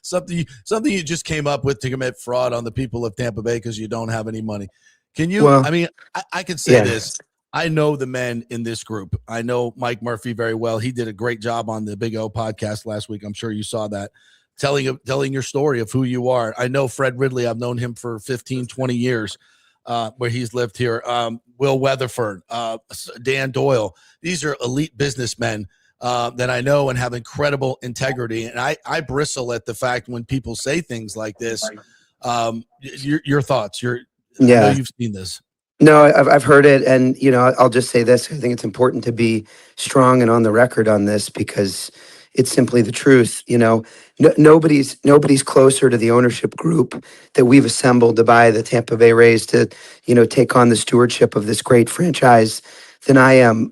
something you just came up with to commit fraud on the people of Tampa Bay because you don't have any money. Can you? Well, I mean, I can say this. I know the men in this group. I know Mike Murphy very well. He did a great job on the Big O podcast last week. I'm sure you saw that, telling your story of who you are. I know Fred Ridley. I've known him for 15, 20 years where he's lived here. Will Weatherford, Dan Doyle. These are elite businessmen that I know and have incredible integrity. And I bristle at the fact when people say things like this. Your thoughts. I know you've seen this. No, I've heard it, and I'll just say this: I think it's important to be strong and on the record on this because it's simply the truth. Nobody's closer to the ownership group that we've assembled to buy the Tampa Bay Rays to take on the stewardship of this great franchise than I am.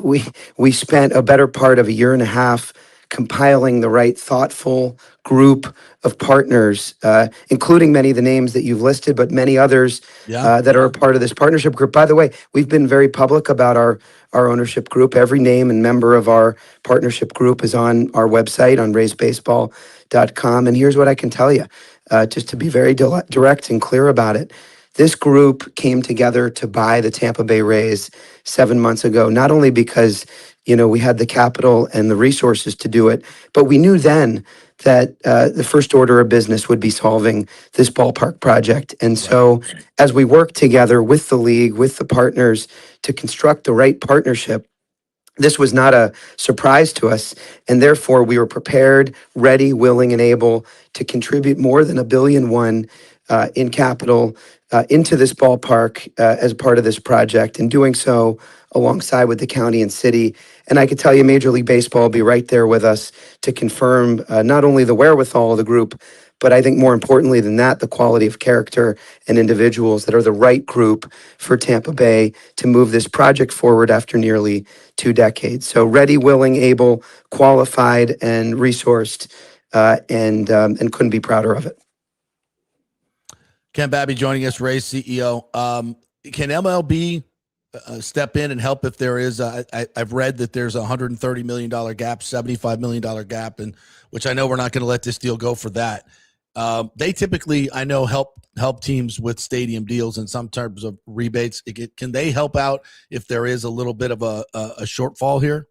We spent a better part of a year and a half compiling the right thoughtful group of partners, including many of the names that you've listed, but many others that are a part of this partnership group. By the way, we've been very public about our ownership group. Every name and member of our partnership group is on our website on raysbaseball.com. And here's what I can tell you, just to be very direct and clear about it. This group came together to buy the Tampa Bay Rays 7 months ago, not only because we had the capital and the resources to do it, but we knew then that the first order of business would be solving this ballpark project. And so as we work together with the league, with the partners to construct the right partnership, this was not a surprise to us. And therefore, we were prepared, ready, willing, and able to contribute more than $1.1 billion in capital into this ballpark as part of this project, and doing so alongside with the county and city. And I could tell you Major League Baseball will be right there with us to confirm not only the wherewithal of the group, but I think more importantly than that, the quality of character and individuals that are the right group for Tampa Bay to move this project forward after nearly 2 decades. So ready, willing, able, qualified, and resourced, and couldn't be prouder of it. Ken Babby joining us, Rays CEO. Can MLB step in and help if there is? I've read that there's a $130 million gap, $75 million gap, and which I know we're not going to let this deal go for that. They typically, I know, help teams with stadium deals in some terms of rebates. Can they help out if there is a little bit of a shortfall here?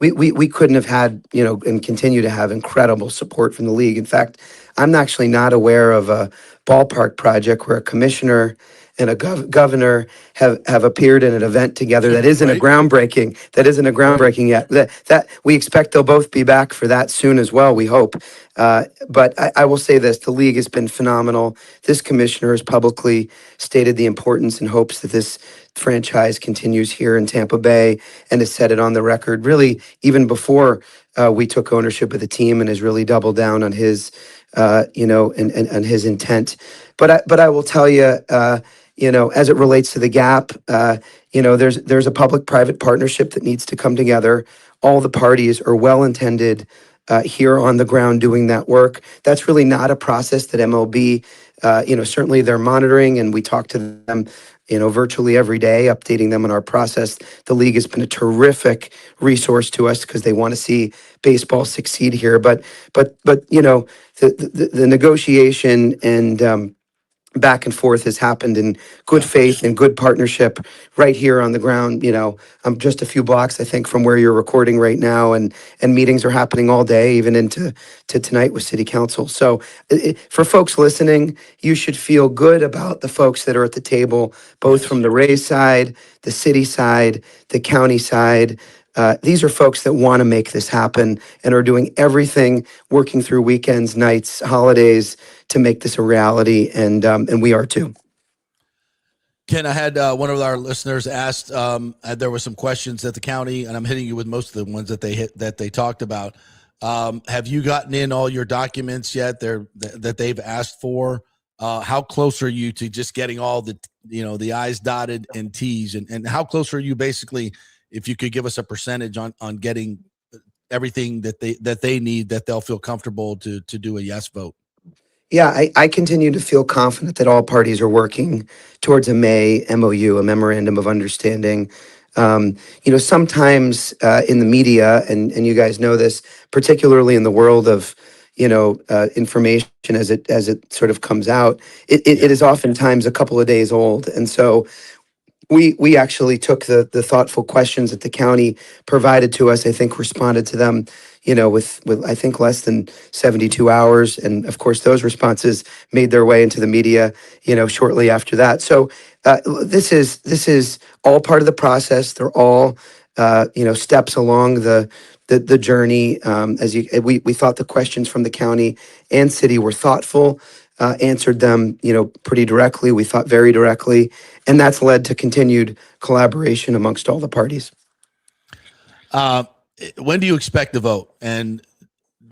We couldn't have had, and continue to have incredible support from the league. In fact, I'm actually not aware of a ballpark project where a commissioner and a governor have appeared in an event together that isn't a groundbreaking yet. That we expect they'll both be back for that soon as well, we hope. But I will say this, the league has been phenomenal. This commissioner has publicly stated the importance and hopes that this franchise continues here in Tampa Bay, and has said it on the record really even before we took ownership of the team, and has really doubled down on his and his intent. But I will tell you, as it relates to the gap, there's a public-private partnership that needs to come together. All the parties are well-intended here on the ground doing that work. That's really not a process that MLB, certainly they're monitoring, and we talk to them, virtually every day, updating them on our process. The league has been a terrific resource to us because they want to see baseball succeed here. But the negotiation and back and forth has happened in good faith and good partnership right here on the ground. I'm just a few blocks, I think, from where you're recording right now, and meetings are happening all day, even into tonight with City Council. So for folks listening, you should feel good about the folks that are at the table, both from the Rays side, the city side, the county side. These are folks that want to make this happen and are doing everything, working through weekends, nights, holidays, to make this a reality, and we are too. Ken, I had one of our listeners asked. There were some questions at the county, and I'm hitting you with most of the ones that they talked about. Have you gotten in all your documents yet? That they've asked for. How close are you to just getting all the the I's dotted and T's, and how close are you basically, if you could give us a percentage on getting everything that they need, that they'll feel comfortable to do a yes vote? Yeah, I continue to feel confident that all parties are working towards a May MOU, a memorandum of understanding. Sometimes in the media, and you guys know this, particularly in the world of information as it sort of comes out, it is oftentimes a couple of days old, and so we actually took the thoughtful questions that the county provided to us. I think responded to them, with I think less than 72 hours, and of course those responses made their way into the media, shortly after that. So this is all part of the process. They're all steps along the journey. We thought the questions from the county and city were thoughtful. Answered them, pretty directly. We thought very directly, and that's led to continued collaboration amongst all the parties. When do you expect the vote? And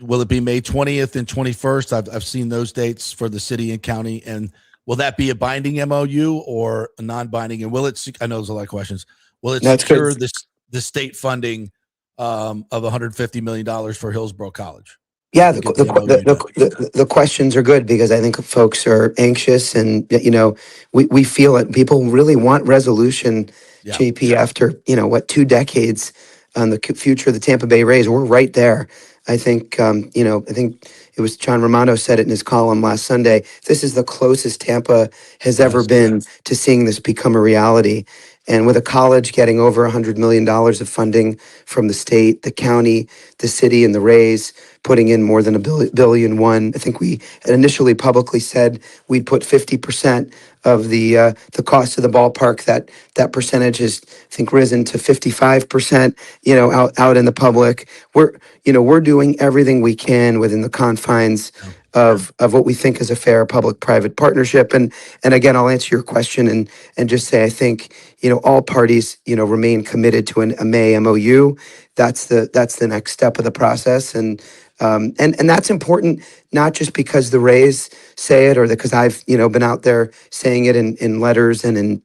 will it be May 20th and 21st? I've seen those dates for the city and county. And will that be a binding MOU or a non-binding? And will it? I know there's a lot of questions. Will it secure the state funding of $150 million for Hillsborough College? Yeah, the questions are good because I think folks are anxious, and we feel it. People really want resolution. Yeah. JP, after 2 decades on the future of the Tampa Bay Rays, we're right there. I think I think it was John Romano said it in his column last Sunday. This is the closest Tampa has ever been to seeing this become a reality. And with a college getting over $100 million of funding from the state, the county, the city, and the Rays putting in more than $1 billion. I think we had initially publicly said we'd put 50% of the cost of the ballpark. That percentage has, I think, risen to 55%. Out in the public, we're doing everything we can within the confines of what we think is a fair public-private partnership. And again, I'll answer your question and just say I think all parties remain committed to a May MOU. That's the next step of the process, and that's important not just because the Rays say it or because I've been out there saying it in letters and in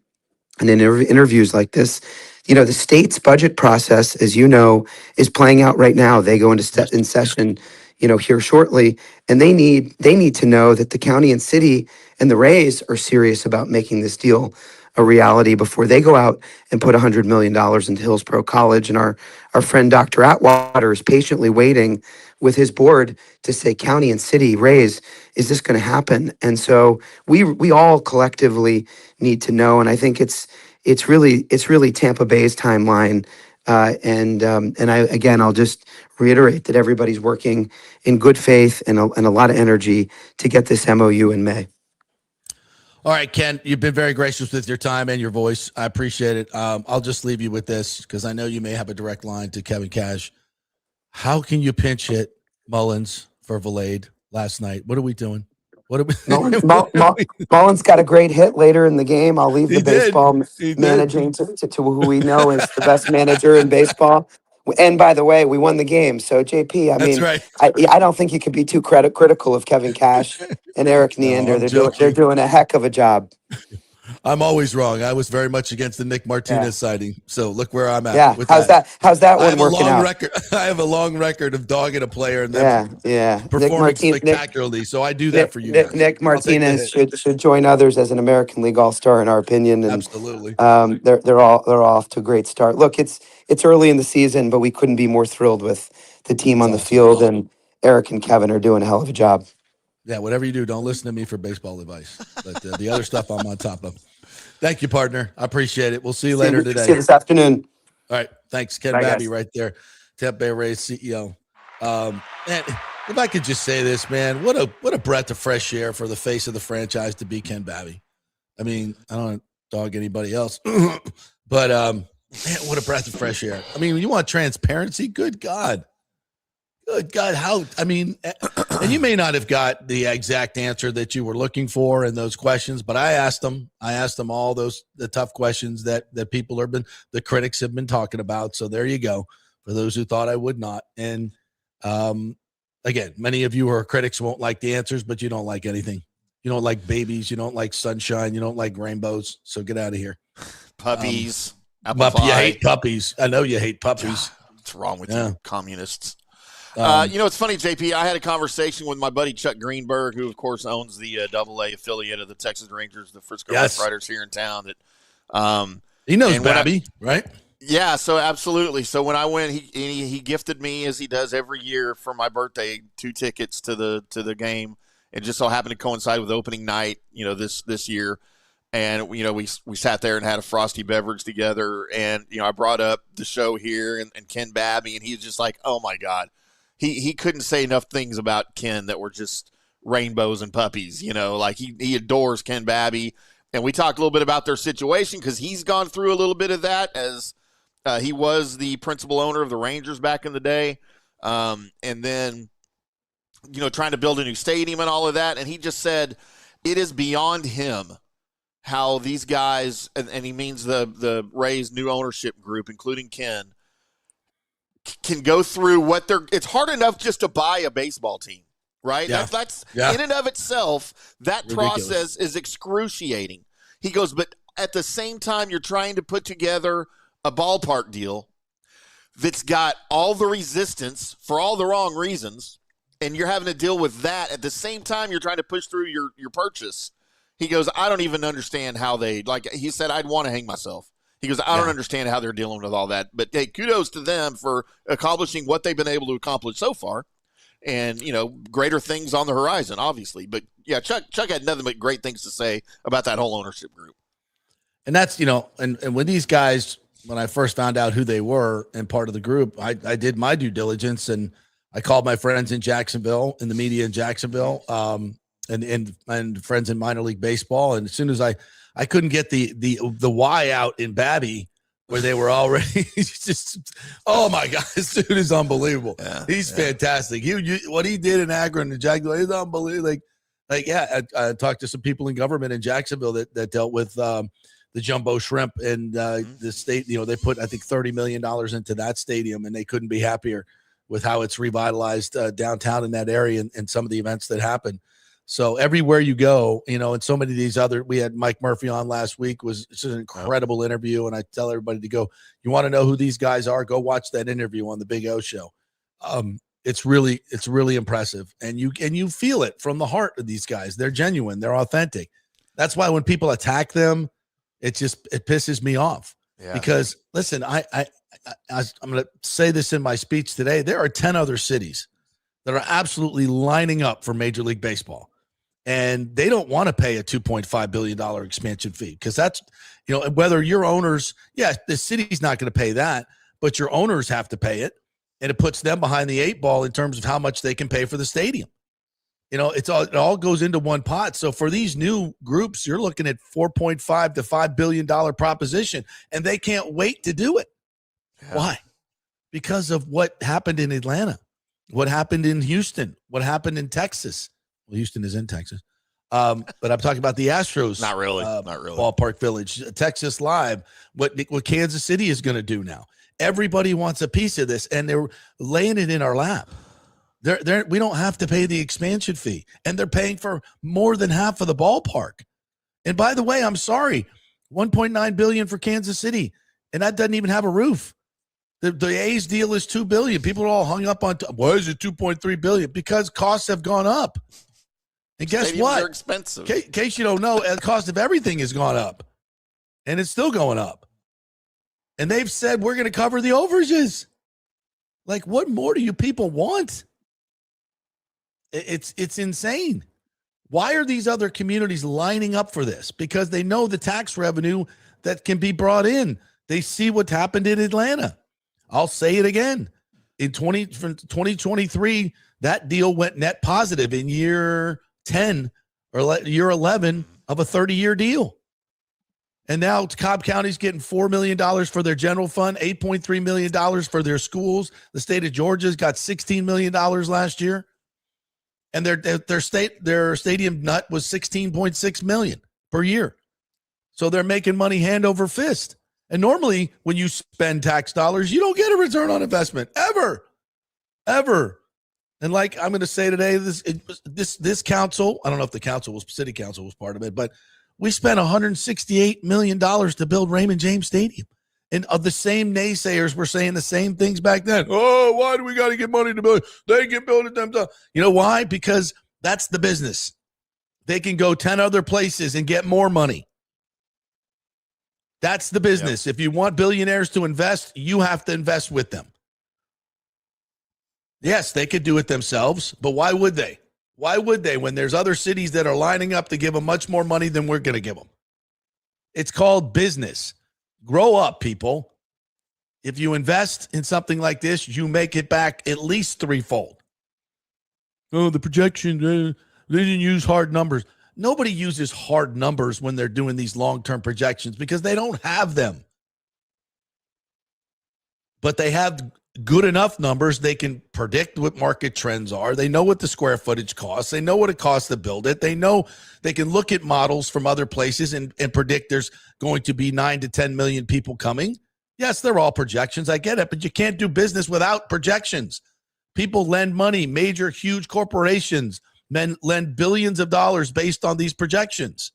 interviews like this. The state's budget process, as you know, is playing out right now. They go into in session here shortly, and they need to know that the county and city and the Rays are serious about making this deal a reality before they go out and put $100 million into Hillsborough College. And our friend Dr. Atwater is patiently waiting with his board to say, county and city Rays, is this going to happen? And so we all collectively need to know. And I think it's really Tampa Bay's timeline. I'll just reiterate that everybody's working in good faith and a lot of energy to get this MOU in May. All right, Ken, you've been very gracious with your time and your voice. I appreciate it. I'll just leave you with this because I know you may have a direct line to Kevin Cash. How can you pinch hit Mullins for Valade last night? What are we doing? Mullins got a great hit later in the game. I'll leave the baseball managing to who we know is the best manager in baseball. And by the way, we won the game. So JP, I don't think you can be too critical of Kevin Cash and Eric Neander. They're doing a heck of a job. I'm always wrong. I was very much against the Nick Martinez sighting. So look where I'm at. Yeah. How's that one working out? I have a long record of dogging a player and then performing spectacularly. So I do that for you. Nick Martinez should join others as an American League All-Star in our opinion. And, absolutely. They're off to a great start. Look, it's early in the season, but we couldn't be more thrilled with the team on the field, and Eric and Kevin are doing a hell of a job. Yeah, whatever you do, don't listen to me for baseball advice. But the other stuff I'm on top of. Thank you, partner. I appreciate it. We'll see you later today. See you this afternoon. All right. Thanks, Ken Babby, right there. Tampa Bay Rays CEO. Man, if I could just say this, man, what a breath of fresh air for the face of the franchise to be Ken Babby. I mean, I don't want to dog anybody else, but man, what a breath of fresh air. I mean, you want transparency? Good God. Good God, how, I mean, and you may not have got the exact answer that you were looking for in those questions, but I asked them all the tough questions that people the critics have been talking about. So there you go. For those who thought I would not. And again, many of you who are critics won't like the answers, but you don't like anything. You don't like babies. You don't like sunshine. You don't like rainbows. So get out of here. Puppies. Apple pie. You hate puppies. I know you hate puppies. What's wrong with you, communists? It's funny, JP. I had a conversation with my buddy Chuck Greenberg, who, of course, owns the AA affiliate of the Texas Rangers, the Frisco Rough Riders here in town. That he knows Babby, right? Yeah, so absolutely. So when I went, he gifted me, as he does every year for my birthday, 2 tickets to the game. It just so happened to coincide with opening night, this year. And, we sat there and had a frosty beverage together. And, I brought up the show here and Ken Babby, and he's just like, oh, my God. He couldn't say enough things about Ken that were just rainbows and puppies, like he adores Ken Babby. And we talked a little bit about their situation because he's gone through a little bit of that as he was the principal owner of the Rangers back in the day. And then, trying to build a new stadium and all of that. And he just said it is beyond him how these guys, and he means the Rays new ownership group, including Ken, can go through it's hard enough just to buy a baseball team, right? Yeah. That's yeah. in and of itself, that Ridiculous. process is excruciating. He goes, but at the same time, you're trying to put together a ballpark deal that's got all the resistance for all the wrong reasons, and you're having to deal with that. At the same time, you're trying to push through your purchase. He goes, I don't even understand how he said, I'd want to hang myself. He goes, I don't understand how they're dealing with all that. But, hey, kudos to them for accomplishing what they've been able to accomplish so far. And, greater things on the horizon, obviously. But, yeah, Chuck had nothing but great things to say about that whole ownership group. And that's, and when these guys, when I first found out who they were and part of the group, I did my due diligence, and I called my friends in Jacksonville, in the media in Jacksonville, and friends in minor league baseball. And as soon as I couldn't get the why out in Babby, where they were already just, oh my God, this dude is unbelievable. Yeah, he's fantastic. What he did in Akron and Jacksonville is unbelievable. I talked to some people in government in Jacksonville that dealt with the jumbo shrimp and the state. They put, I think, $30 million into that stadium, and they couldn't be happier with how it's revitalized downtown in that area and some of the events that happen. So everywhere you go, and so many of these we had Mike Murphy on last week, was just an incredible interview. And I tell everybody to go, you want to know who these guys are, go watch that interview on the Big O Show. It's really impressive. And you feel it from the heart of these guys. They're genuine. They're authentic. That's why when people attack them, it pisses me off. Yeah. Because listen, I'm going to say this in my speech today. There are 10 other cities that are absolutely lining up for Major League Baseball. And they don't want to pay a $2.5 billion expansion fee because that's, whether your owners, the city's not going to pay that, but your owners have to pay it. And it puts them behind the 8 ball in terms of how much they can pay for the stadium. It all goes into one pot. So for these new groups, you're looking at $4.5 to $5 billion proposition, and they can't wait to do it. Yeah. Why? Because of what happened in Atlanta, what happened in Houston, what happened in Texas. Well, Houston is in Texas. But I'm talking about the Astros. Not really. Ballpark Village, Texas Live, what Kansas City is going to do now. Everybody wants a piece of this, and they're laying it in our lap. We don't have to pay the expansion fee, and they're paying for more than half of the ballpark. And by the way, I'm sorry, $1.9 billion for Kansas City, and that doesn't even have a roof. The A's deal is $2 billion. People are all hung up on why is it $2.3 billion? Because costs have gone up. And guess Stadiums what? are expensive. In case you don't know, the cost of everything has gone up, and it's still going up. And they've said we're going to cover the overages. Like, what more do you people want? It's insane. Why are these other communities lining up for this? Because they know the tax revenue that can be brought in. They see what happened in Atlanta. I'll say it again. In 2023, that deal went net positive in year 10 or year 11 of a 30-year deal. And now Cobb County's getting $4 million for their general fund, $8.3 million for their schools. The state of Georgia's got $16 million last year. And their stadium nut was $16.6 million per year. So they're making money hand over fist. And normally when you spend tax dollars, you don't get a return on investment ever. And like I'm going to say today, this council, I don't know if the city council was part of it, but we spent $168 million to build Raymond James Stadium. And of the same naysayers were saying the same things back then. Oh, why do we got to get money to build it? They can build it themselves. You know why? Because that's the business. They can go 10 other places and get more money. That's the business. Yep. If you want billionaires to invest, you have to invest with them. Yes, they could do it themselves, but why would they? Why would they when there's other cities that are lining up to give them much more money than we're going to give them? It's called business. Grow up, people. If you invest in something like this, you make it back at least threefold. Oh, the projection, they didn't use hard numbers. Nobody uses hard numbers when they're doing these long-term projections because they don't have them. But they have good enough numbers. They can predict what market trends are. They know what the square footage costs. They know what it costs to build it. They know they can look at models from other places and predict there's going to be 9 to 10 million people coming. Yes, they're all projections. I get it, but you can't do business without projections. People lend money. Major, huge corporations lend billions of dollars based on these projections.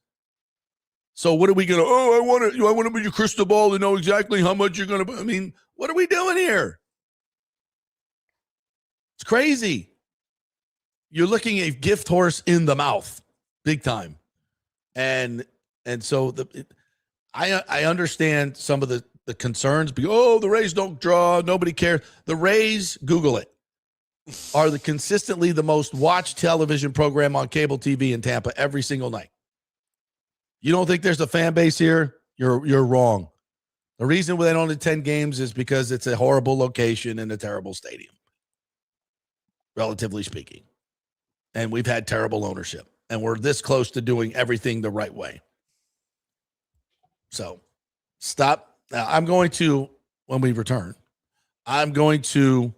So what are we going to, I want to be your crystal ball to know exactly how much you're going to, I mean, what are we doing here? It's crazy. You're looking a gift horse in the mouth, big time. And so I understand some of the concerns. The Rays don't draw. Nobody cares. The Rays, Google it, are consistently the most watched television program on cable TV in Tampa every single night. You don't think there's a fan base here? You're wrong. The reason they don't attend games is because it's a horrible location and a terrible stadium, relatively speaking. And we've had terrible ownership. And we're this close to doing everything the right way. So stop. Now, I'm going to, when we return, I'm going to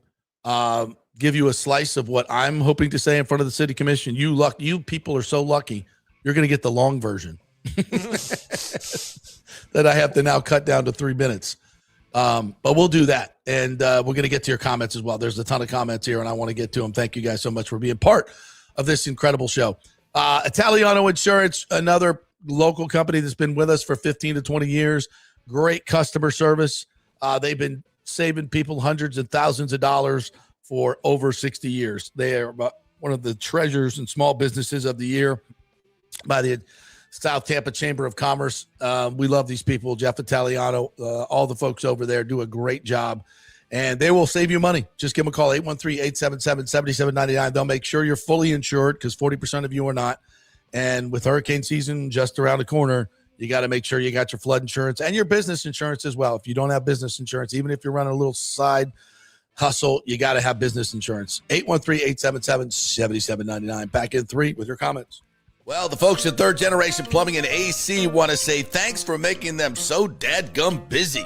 give you a slice of what I'm hoping to say in front of the city commission. You people are so lucky. You're going to get the long version that I have to now cut down to 3 minutes. But we'll do that. And we're going to get to your comments as well. There's a ton of comments here, and I want to get to them. Thank you guys so much for being part of this incredible show. Italiano Insurance, another local company that's been with us for 15 to 20 years. Great customer service. They've been saving people hundreds and thousands of dollars for over 60 years. They are one of the treasures and small businesses of the year by the South Tampa Chamber of Commerce. We love these people. Jeff Italiano, all the folks over there do a great job, and they will save you money. Just give them a call, 813-877-7799. They'll make sure you're fully insured because 40% of you are not. And with hurricane season just around the corner, you got to make sure you got your flood insurance and your business insurance as well. If you don't have business insurance, even if you're running a little side hustle, you got to have business insurance. 813-877-7799. Back in 3 with your comments. Well, the folks at Third Generation Plumbing and AC want to say thanks for making them so dadgum busy.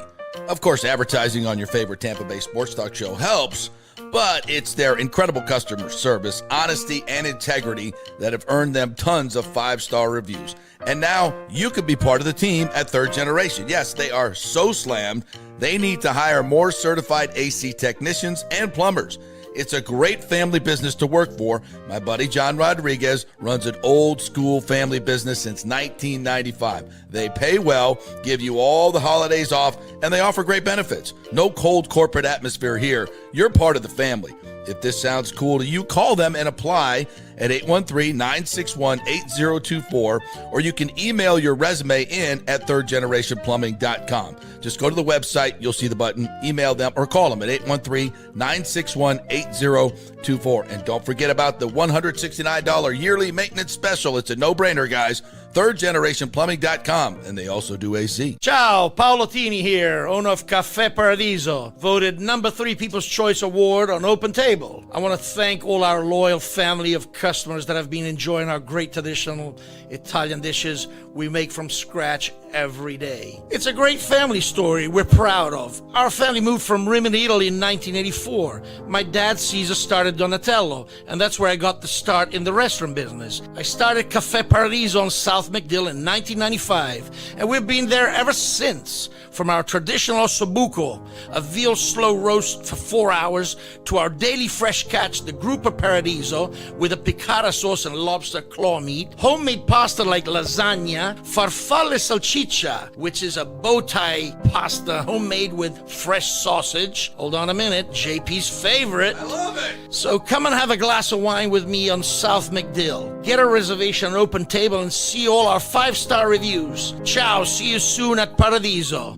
Of course, advertising on your favorite Tampa Bay sports talk show helps, but it's their incredible customer service, honesty, and integrity that have earned them tons of 5-star reviews. And now you could be part of the team at Third Generation. Yes, they are so slammed, they need to hire more certified AC technicians and plumbers. It's a great family business to work for. My buddy John Rodriguez runs an old school family business since 1995. They pay well, give you all the holidays off, and they offer great benefits. No cold corporate atmosphere here. You're part of the family. If this sounds cool to you, call them and apply at 813-961-8024, or you can email your resume in at thirdgenerationplumbing.com. Just go to the website, you'll see the button, email them, or call them at 813-961-8024. And don't forget about the $169 yearly maintenance special. It's a no-brainer, guys. thirdgenerationplumbing.com, and they also do AC. Ciao, Paolo Tini here, owner of Caffè Paradiso, voted #3 People's Choice Award on Open Table. I want to thank all our loyal family of customers that have been enjoying our great traditional Italian dishes we make from scratch every day. It's a great family story we're proud of. Our family moved from Rimini, Italy in 1984. My dad, Caesar, started Donatello, and that's where I got the start in the restaurant business. I started Caffè Paradiso on South South McDill in 1995, and we've been there ever since. From our traditional ossobuco, a veal slow roast for 4 hours, to our daily fresh catch, the Grouper Paradiso, with a piccata sauce and lobster claw meat, homemade pasta like lasagna, farfalle salchicha, which is a bow tie pasta homemade with fresh sausage. Hold on a minute, JP's favorite. I love it. So come and have a glass of wine with me on South McDill. Get a reservation on Open Table and see all our 5-star reviews. Ciao, see you soon at Paradiso.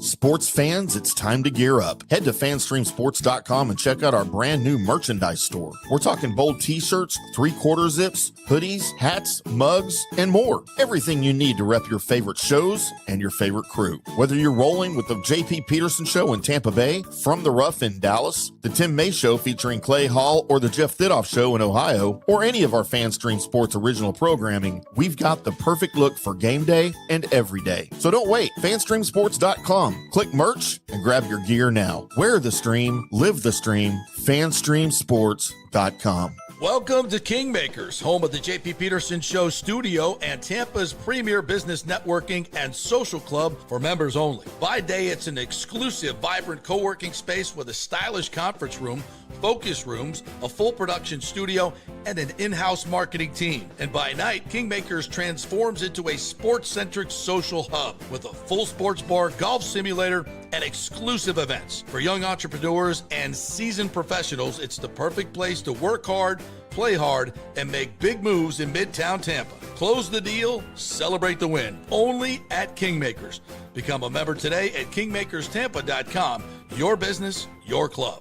Sports fans, it's time to gear up. Head to fanstreamsports.com and check out our brand new merchandise store. We're talking bold t-shirts, 3/4 zips, hoodies, hats, mugs, and more. Everything you need to rep your favorite shows and your favorite crew. Whether you're rolling with the JP Peterson Show in Tampa Bay, From the Rough in Dallas, the Tim May Show featuring Clay Hall, or the Jeff Thidoff Show in Ohio, or any of our FanStream Sports original programming, we've got the perfect look for game day and every day. So don't wait. fanstreamsports.com. Click merch and grab your gear now. Wear the stream, live the stream, fanstreamsports.com. Welcome to Kingmakers, home of the JP Peterson Show studio and Tampa's premier business networking and social club for members only. By day, it's an exclusive, vibrant co-working space with a stylish conference room, focus rooms, a full production studio, and an in-house marketing team. And by night, Kingmakers transforms into a sports-centric social hub with a full sports bar, golf simulator, and exclusive events. For young entrepreneurs and seasoned professionals, it's the perfect place to work hard, play hard, and make big moves in Midtown Tampa. Close the deal, celebrate the win. Only at Kingmakers. Become a member today at kingmakerstampa.com. Your business, your club.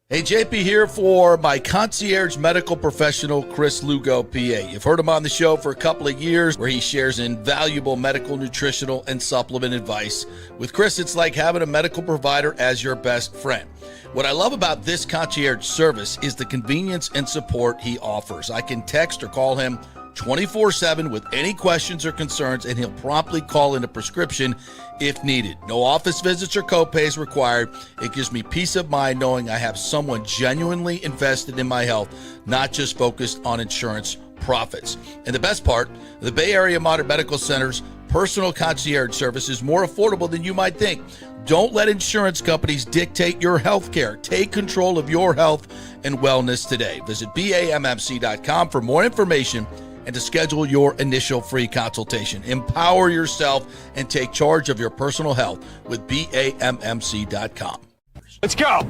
Hey, JP here for my concierge medical professional, Chris Lugo, PA. You've heard him on the show for a couple of years where he shares invaluable medical, nutritional, and supplement advice. With Chris, it's like having a medical provider as your best friend. What I love about this concierge service is the convenience and support he offers. I can text or call him 24/7 with any questions or concerns, and he'll promptly call in a prescription if needed. No office visits or copays required. It gives me peace of mind knowing I have someone genuinely invested in my health, not just focused on insurance profits. And the best part, the Bay Area Modern Medical Center's personal concierge service is more affordable than you might think. Don't let insurance companies dictate your health care. Take control of your health and wellness today. Visit BAMMC.com for more information and to schedule your initial free consultation. Empower yourself and take charge of your personal health with BAMMC.com. Let's go.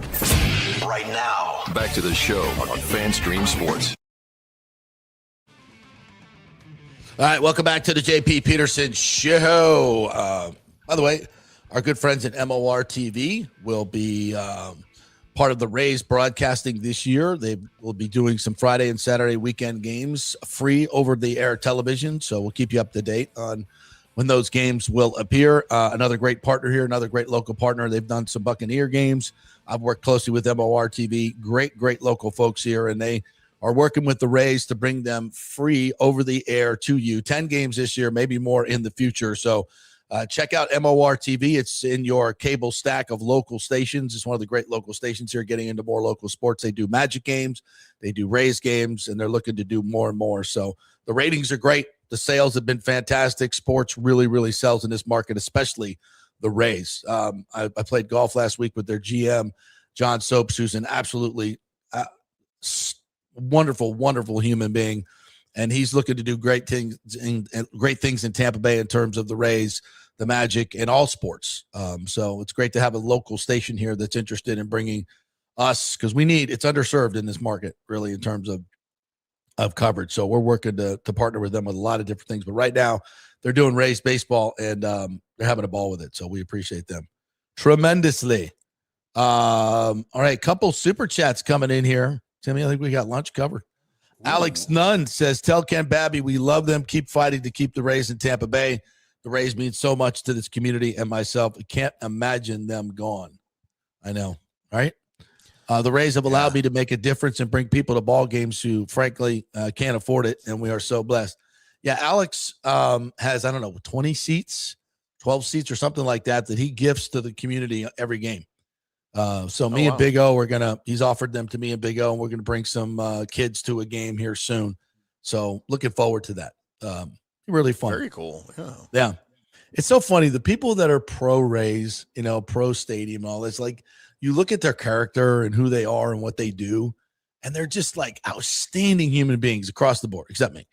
Right now, back to the show on FanStream Sports. All right, welcome back to the JP Peterson Show. By the way, our good friends at MOR TV will be part of the Rays broadcasting this year. They will be doing some Friday and Saturday weekend games free over-the-air television, so we'll keep you up to date on when those games will appear. Another great partner here, another great local partner. They've done some Buccaneer games. I've worked closely with MOR TV. Great local folks here, and they are working with the Rays to bring them free over the air to you. 10 games this year, maybe more in the future. So check out MOR TV. It's in your cable stack of local stations. It's one of the great local stations here, getting into more local sports. They do Magic games, they do Rays games, and they're looking to do more and more. So the ratings are great. The sales have been fantastic. Sports really sells in this market, especially the Rays. I played golf last week with their GM, John Soaps, who's an absolutely wonderful human being, and he's looking to do great things in Tampa Bay in terms of the Rays, the Magic, and all sports. So it's great to have a local station here that's interested in bringing us, because it's underserved in this market, really, in terms of coverage. So we're working to partner with them with a lot of different things. But right now, they're doing Rays baseball, and they're having a ball with it. So we appreciate them tremendously. All right, couple super chats coming in here. Timmy, I think we got lunch covered. Ooh. Alex Nunn says, tell Ken Babby we love them. Keep fighting to keep the Rays in Tampa Bay. The Rays mean so much to this community and myself. I can't imagine them gone. I know, right? The Rays have allowed me to make a difference and bring people to ball games who, frankly, can't afford it, and we are so blessed. Yeah, Alex has, 20 seats, 12 seats or something like that he gifts to the community every game. So me and Big O, he's offered them to me and Big O, and we're going to bring some kids to a game here soon. So looking forward to that. Really fun. Very cool. Yeah. Yeah. It's so funny. The people that are pro Rays, pro stadium and all this, like you look at their character and who they are and what they do, and they're just like outstanding human beings across the board, except me.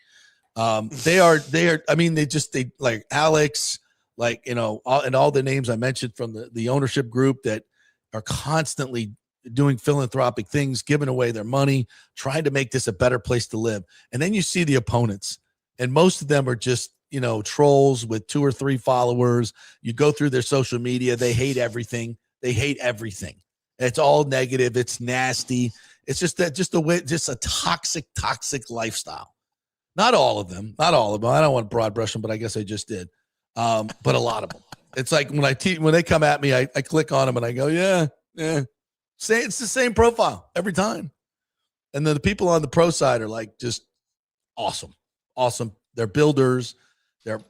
They are, I mean, they like Alex, like, and all the names I mentioned from the ownership group that are constantly doing philanthropic things, giving away their money, trying to make this a better place to live. And then you see the opponents, and most of them are just, trolls with 2 or 3 followers. You go through their social media. They hate everything. It's all negative. It's nasty. It's just a toxic lifestyle. Not all of them. I don't want to broad brush them, but I guess I just did. But a lot of them. It's like when they come at me, I click on them and I go, yeah. Say it's the same profile every time. And then the people on the pro side are like just awesome. They're builders.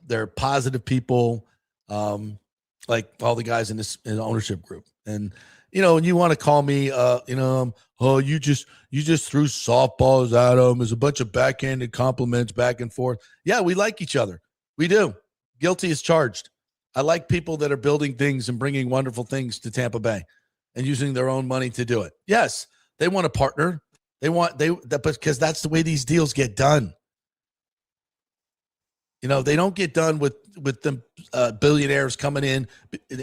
They're positive people. Like all the guys in the ownership group. And and you want to call me, you just threw softballs at them. There's a bunch of backhanded compliments back and forth. Yeah, we like each other. We do. Guilty as charged. I like people that are building things and bringing wonderful things to Tampa Bay and using their own money to do it. Yes, they want a partner. Because that's the way these deals get done. They don't get done with them billionaires coming in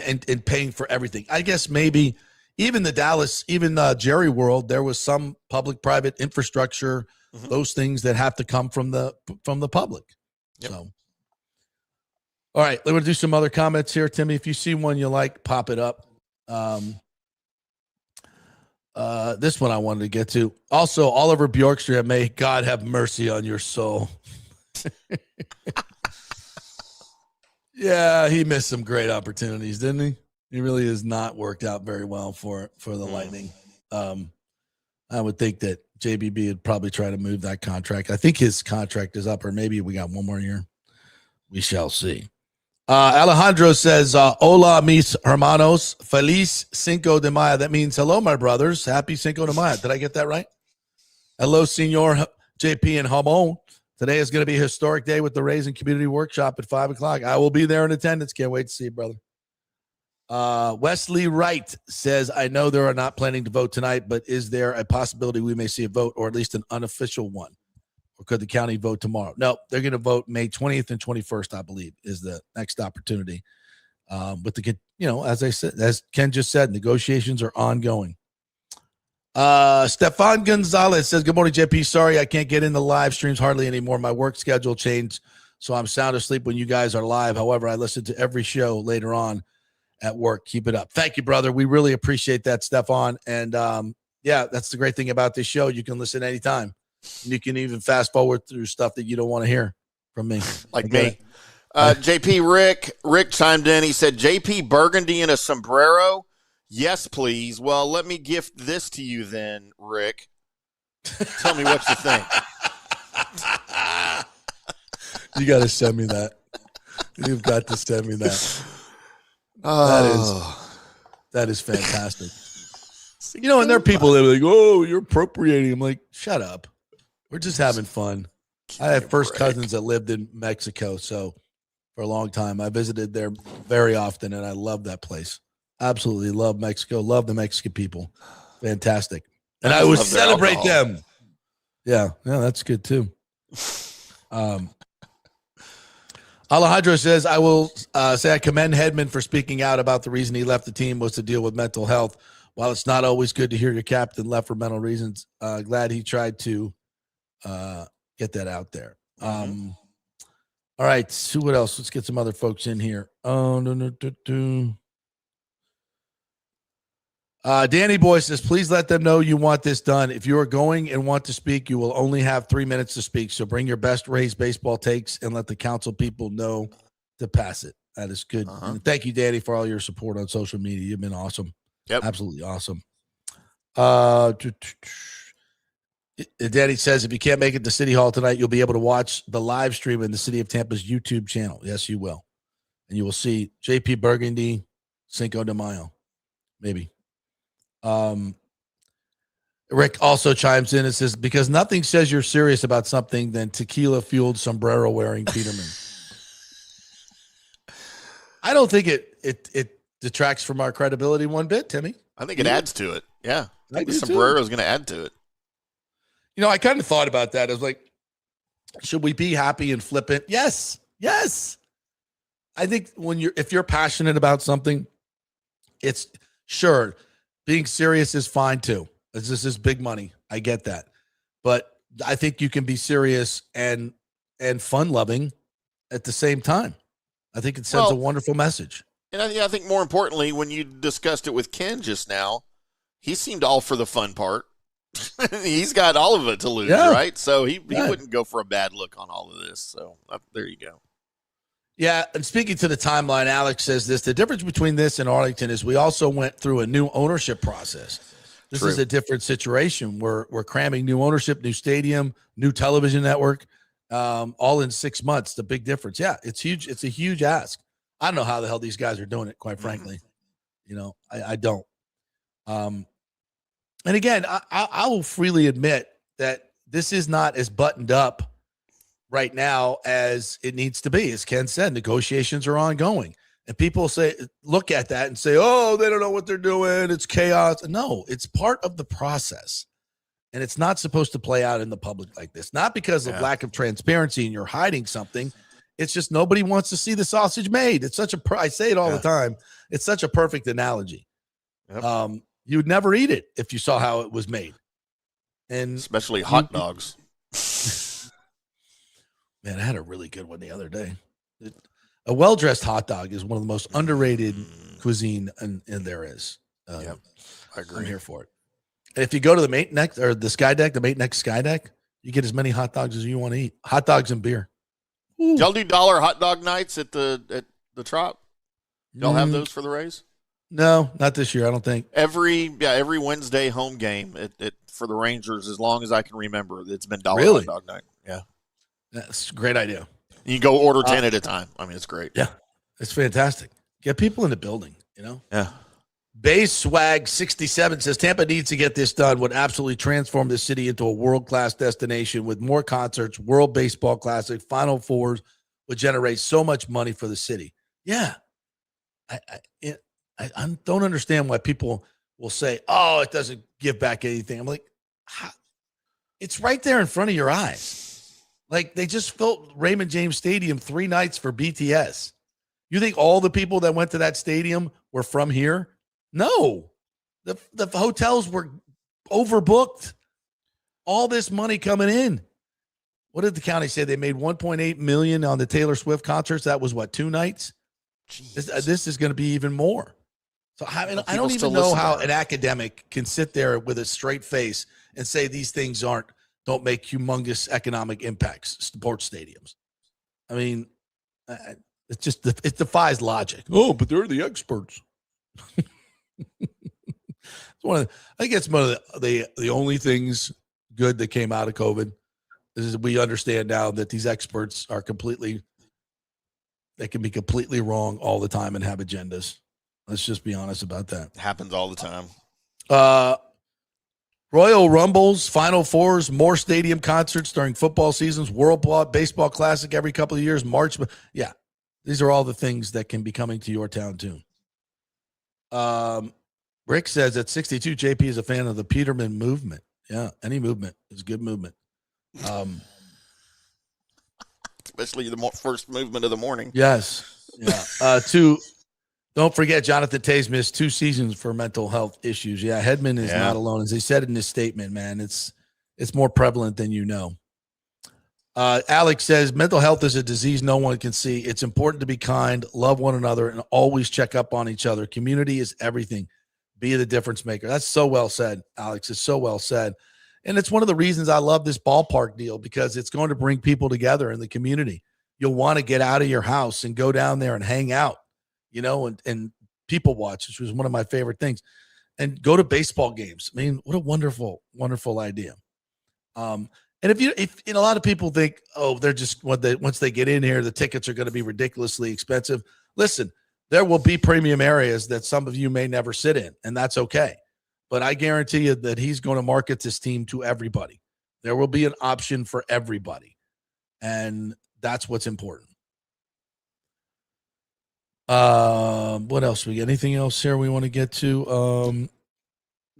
and paying for everything. I guess maybe even the Dallas, Jerry World, there was some public-private infrastructure, those things that have to come from the public. Yep. So, all right, let me do some other comments here, Timmy. If you see one you like, pop it up. This one I wanted to get to. Also, Oliver Bjorkstrand, may God have mercy on your soul. Yeah, he missed some great opportunities, didn't he? He really has not worked out very well for the Lightning. I would think that JBB would probably try to move that contract. I think his contract is up, or maybe we got one more year. We shall see. Alejandro says, hola, mis hermanos. Feliz Cinco de Mayo. That means hello, my brothers. Happy Cinco de Mayo. Did I get that right? Hello, Senor JP and Hamon. Today is going to be a historic day with the Rays and Community Workshop at 5 o'clock. I will be there in attendance. Can't wait to see you, brother. Wesley Wright says, I know they are not planning to vote tonight, but is there a possibility we may see a vote, or at least an unofficial one? Or could the county vote tomorrow? No, they're going to vote May 20th and 21st, I believe, is the next opportunity. But as I said, as Ken just said, negotiations are ongoing. Stefan Gonzalez says, good morning, JP. Sorry, I can't get in the live streams hardly anymore. My work schedule changed, so I'm sound asleep when you guys are live. However, I listen to every show later on at work. Keep it up. Thank you, brother. We really appreciate that, Stefan. And that's the great thing about this show. You can listen anytime. And you can even fast forward through stuff that you don't want to hear from me. Like me. JP Rick chimed in. He said, JP Burgundy in a sombrero. Yes, please. Well, let me gift this to you then, Rick. Tell me what you think. You got to send me that. You've got to send me that. That is fantastic. And there are people that are like, oh, you're appropriating. I'm like, shut up. We're just having fun. I have first cousins that lived in Mexico, so for a long time. I visited there very often, and I love that place. Absolutely love Mexico. Love the Mexican people. Fantastic. And I would celebrate them. Yeah, that's good too. Alejandro says, I will say I commend Hedman for speaking out about the reason he left the team was to deal with mental health. While it's not always good to hear your captain left for mental reasons, glad he tried to get that out there. All right, see what else. Let's get some other folks in here. Danny Boy says, please let them know you want this done. If you are going and want to speak, you will only have 3 minutes to speak. So bring your best Rays baseball takes and let the council people know to pass it. That is good. And thank you, Danny, for all your support on social media. You've been awesome. Yep. Absolutely awesome. Danny says, if you can't make it to City Hall tonight, you'll be able to watch the live stream in the City of Tampa's YouTube channel. Yes, you will. And you will see JP Burgundy, Cinco de Mayo, maybe. Rick also chimes in and says, because nothing says you're serious about something than tequila-fueled sombrero-wearing Peterman. I don't think it detracts from our credibility one bit, Timmy. I think it adds to it. Yeah. I think the do sombrero is going to add to it. You know, I kind of thought about that. I was like, should we be happy and flippant? Yes. I think if you're passionate about something, it's sure being serious is fine too. This is big money. I get that. But I think you can be serious and fun loving at the same time. I think it sends a wonderful message. And I think more importantly, when you discussed it with Ken just now, he seemed all for the fun part. He's got all of it to lose, right? So he wouldn't go for a bad look on all of this. So there you go. Yeah, and speaking to the timeline, Alex says this. The difference between this and Arlington is we also went through a new ownership process. This is a different situation. We're cramming new ownership, new stadium, new television network, all in 6 months. The big difference. Yeah, it's huge. It's a huge ask. I don't know how the hell these guys are doing it, quite frankly. You know, I don't. And again, I will freely admit that this is not as buttoned up right now as it needs to be. As Ken said, negotiations are ongoing. And people look at that and say, oh, they don't know what they're doing. It's chaos. No, it's part of the process. And it's not supposed to play out in the public like this. Not because of lack of transparency and you're hiding something. It's just nobody wants to see the sausage made. It's I say it all the time. It's such a perfect analogy. Yep. You would never eat it if you saw how it was made. And especially hot dogs. Man, I had a really good one the other day. A well-dressed hot dog is one of the most underrated cuisine and there is. I agree. I'm here for it. And if you go to the mate next or the sky deck, the mate next sky deck, you get as many hot dogs as you want to eat. Hot dogs and beer. Ooh. Y'all do dollar hot dog nights at the Trop? Y'all have those for the Rays? No, not this year. I don't think. Every Wednesday home game for the Rangers, as long as I can remember, it's been dollar hot dog night. Yeah, that's a great idea. You go order 10 at a time. I mean, it's great. Yeah, it's fantastic. Get people in the building. You know. Yeah. Base Swag 67 says Tampa needs to get this done. Would absolutely transform the city into a world-class destination with more concerts, World Baseball Classic, Final Fours would generate so much money for the city. Yeah. I don't understand why people will say, oh, it doesn't give back anything. I'm like, it's right there in front of your eyes. Like they just built Raymond James Stadium 3 nights for BTS. You think all the people that went to that stadium were from here? No. The hotels were overbooked. All this money coming in. What did the county say? They made $1.8 million on the Taylor Swift concerts. That was what, 2 nights? This is going to be even more. So I don't even know how an academic can sit there with a straight face and say these things don't make humongous economic impacts, sports stadiums. I mean, it defies logic. Oh, but they're the experts. I think it's one of the only things good that came out of COVID is we understand now that these experts are they can be completely wrong all the time and have agendas. Let's just be honest about that. It happens all the time. Royal Rumbles, Final Fours, more stadium concerts during football seasons, World Baseball Classic every couple of years, March. Yeah, these are all the things that can be coming to your town too. Rick says at 62, JP is a fan of the Peterman movement. Yeah, any movement is good movement. Especially the first movement of the morning. Yes. Yeah. Don't forget, Jonathan Tays missed 2 seasons for mental health issues. Yeah, Hedman is not alone. As he said in his statement, man, it's more prevalent than you know. Alex says, mental health is a disease no one can see. It's important to be kind, love one another, and always check up on each other. Community is everything. Be the difference maker. That's so well said, Alex. It's so well said. And it's one of the reasons I love this ballpark deal because it's going to bring people together in the community. You'll want to get out of your house and go down there and hang out. You know, and people watch, which was one of my favorite things, and go to baseball games. I mean, what a wonderful, wonderful idea. And if a lot of people think, oh, they're just once they get in here, the tickets are going to be ridiculously expensive. Listen, there will be premium areas that some of you may never sit in, and that's okay. But I guarantee you that he's going to market this team to everybody. There will be an option for everybody, and that's what's important. What else we got? Anything else here we want to get to?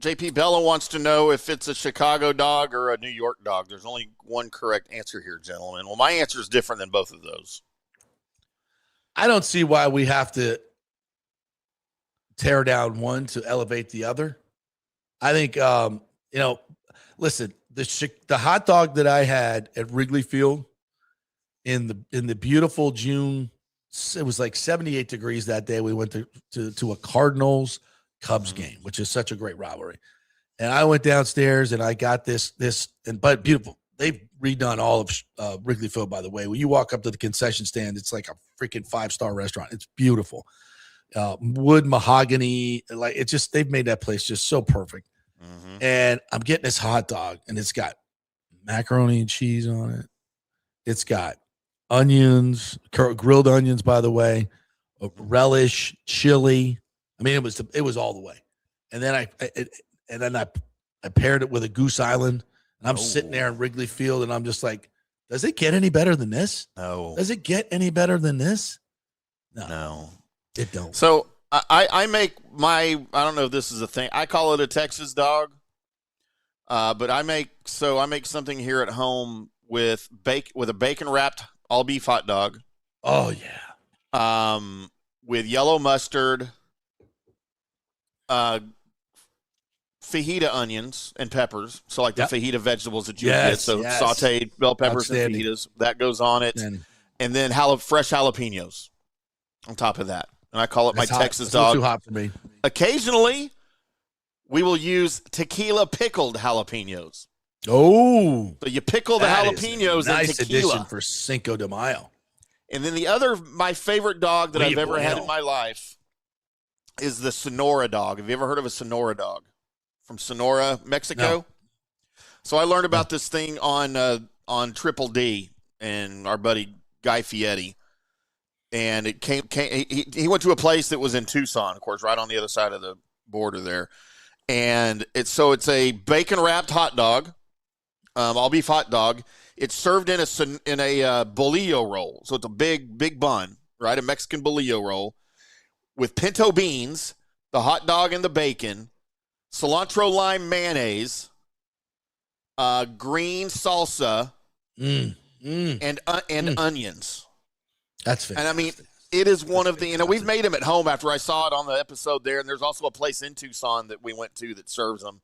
JP Bella wants to know if it's a Chicago dog or a New York dog. There's only one correct answer here, gentlemen. Well, my answer is different than both of those. I don't see why we have to tear down one to elevate the other. I think, listen, the hot dog that I had at Wrigley Field in the beautiful June, it was like 78 degrees that day. We went to a Cardinals Cubs game, which is such a great rivalry. And I went downstairs and I got but beautiful. They've redone all of Wrigley Field, by the way. When you walk up to the concession stand, it's like a freaking 5-star restaurant. It's beautiful. Wood mahogany, they've made that place just so perfect. Mm-hmm. And I'm getting this hot dog and it's got macaroni and cheese on it. It's got onions, grilled onions, by the way, relish, chili. I mean, it was all the way. And then I paired it with a Goose Island. And I'm sitting there in Wrigley Field, and I'm just like, does it get any better than this? No. Does it get any better than this? No. It don't. So I make I don't know if this is a thing. I call it a Texas dog. But I make something here at home with a bacon wrapped all beef hot dog. Oh yeah. With yellow mustard, fajita onions and peppers. So like the fajita vegetables that you get. So sauteed bell peppers and fajitas. That goes on it. And then fresh jalapenos on top of that. And I call it my Texas dog. Too hot for me. Occasionally, we will use tequila pickled jalapenos. Oh. So you pickle the jalapenos in nice tequila. Addition for Cinco de Mayo. And then my favorite dog that I've ever had in my life is the Sonora dog. Have you ever heard of a Sonora dog? From Sonora, Mexico? No. So I learned about this thing on Triple D and our buddy Guy Fieri. And it he went to a place that was in Tucson, of course, right on the other side of the border there. And it's a bacon wrapped hot dog, all beef hot dog. It's served in a bolillo roll. So it's a big bun, right? A Mexican bolillo roll with pinto beans, the hot dog and the bacon, cilantro lime mayonnaise, green salsa, and onions. That's fantastic. And I mean, it is one of the, we've made them at home after I saw it on the episode there. And there's also a place in Tucson that we went to that serves them.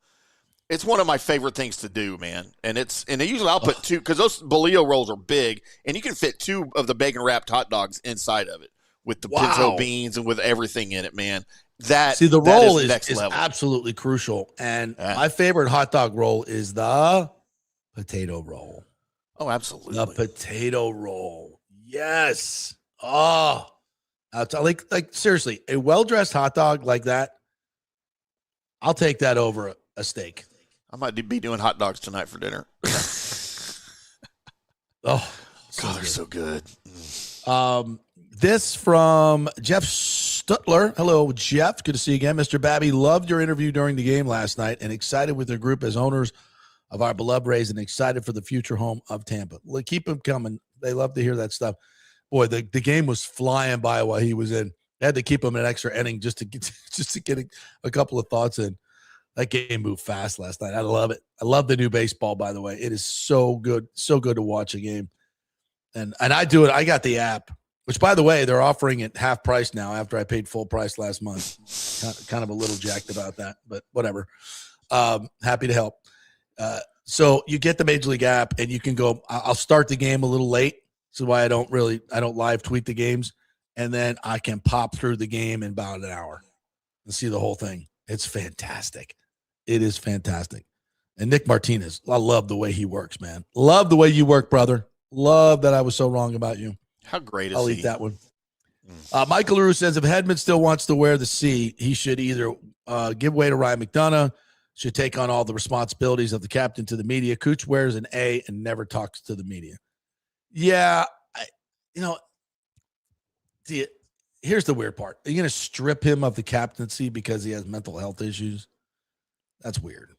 It's one of my favorite things to do, man. And usually I'll put two, because those bolillo rolls are big, and you can fit 2 of the bacon wrapped hot dogs inside of it with the pinto beans and with everything in it, man. The roll is level. Absolutely crucial. And my favorite hot dog roll is the potato roll. Oh, absolutely. The potato roll. Yes. Oh, like seriously, a well-dressed hot dog like that, I'll take that over a steak. I might be doing hot dogs tonight for dinner. Oh, God, they're so good. This from Jeff Stutler. Hello, Jeff. Good to see you again. Mr. Babby, loved your interview during the game last night and excited with your group as owners of our beloved Rays and excited for the future home of Tampa. Keep them coming. They love to hear that stuff. Boy, the game was flying by while he was in. I had to keep him an extra inning just to get a couple of thoughts in. That game moved fast last night. I love it. I love the new baseball, by the way. It is so good to watch a game. And I do it. I got the app, which, by the way, they're offering it half price now after I paid full price last month. Kind of a little jacked about that, but whatever. Happy to help. So you get the Major League app, and you can go. I'll start the game a little late. This is why I don't live tweet the games, and then I can pop through the game in about an hour and see the whole thing. It's fantastic. It is fantastic. And Nick Martinez, I love the way he works, man. Love the way you work, brother. Love that I was so wrong about you. How great is I'll he? eat that one. Michael LaRue says if Hedman still wants to wear the C, he should either give way to Ryan McDonough, should take on all the responsibilities of the captain to the media. Cooch wears an A and never talks to the media. Yeah, here's the weird part. Are you going to strip him of the captaincy because he has mental health issues? That's weird.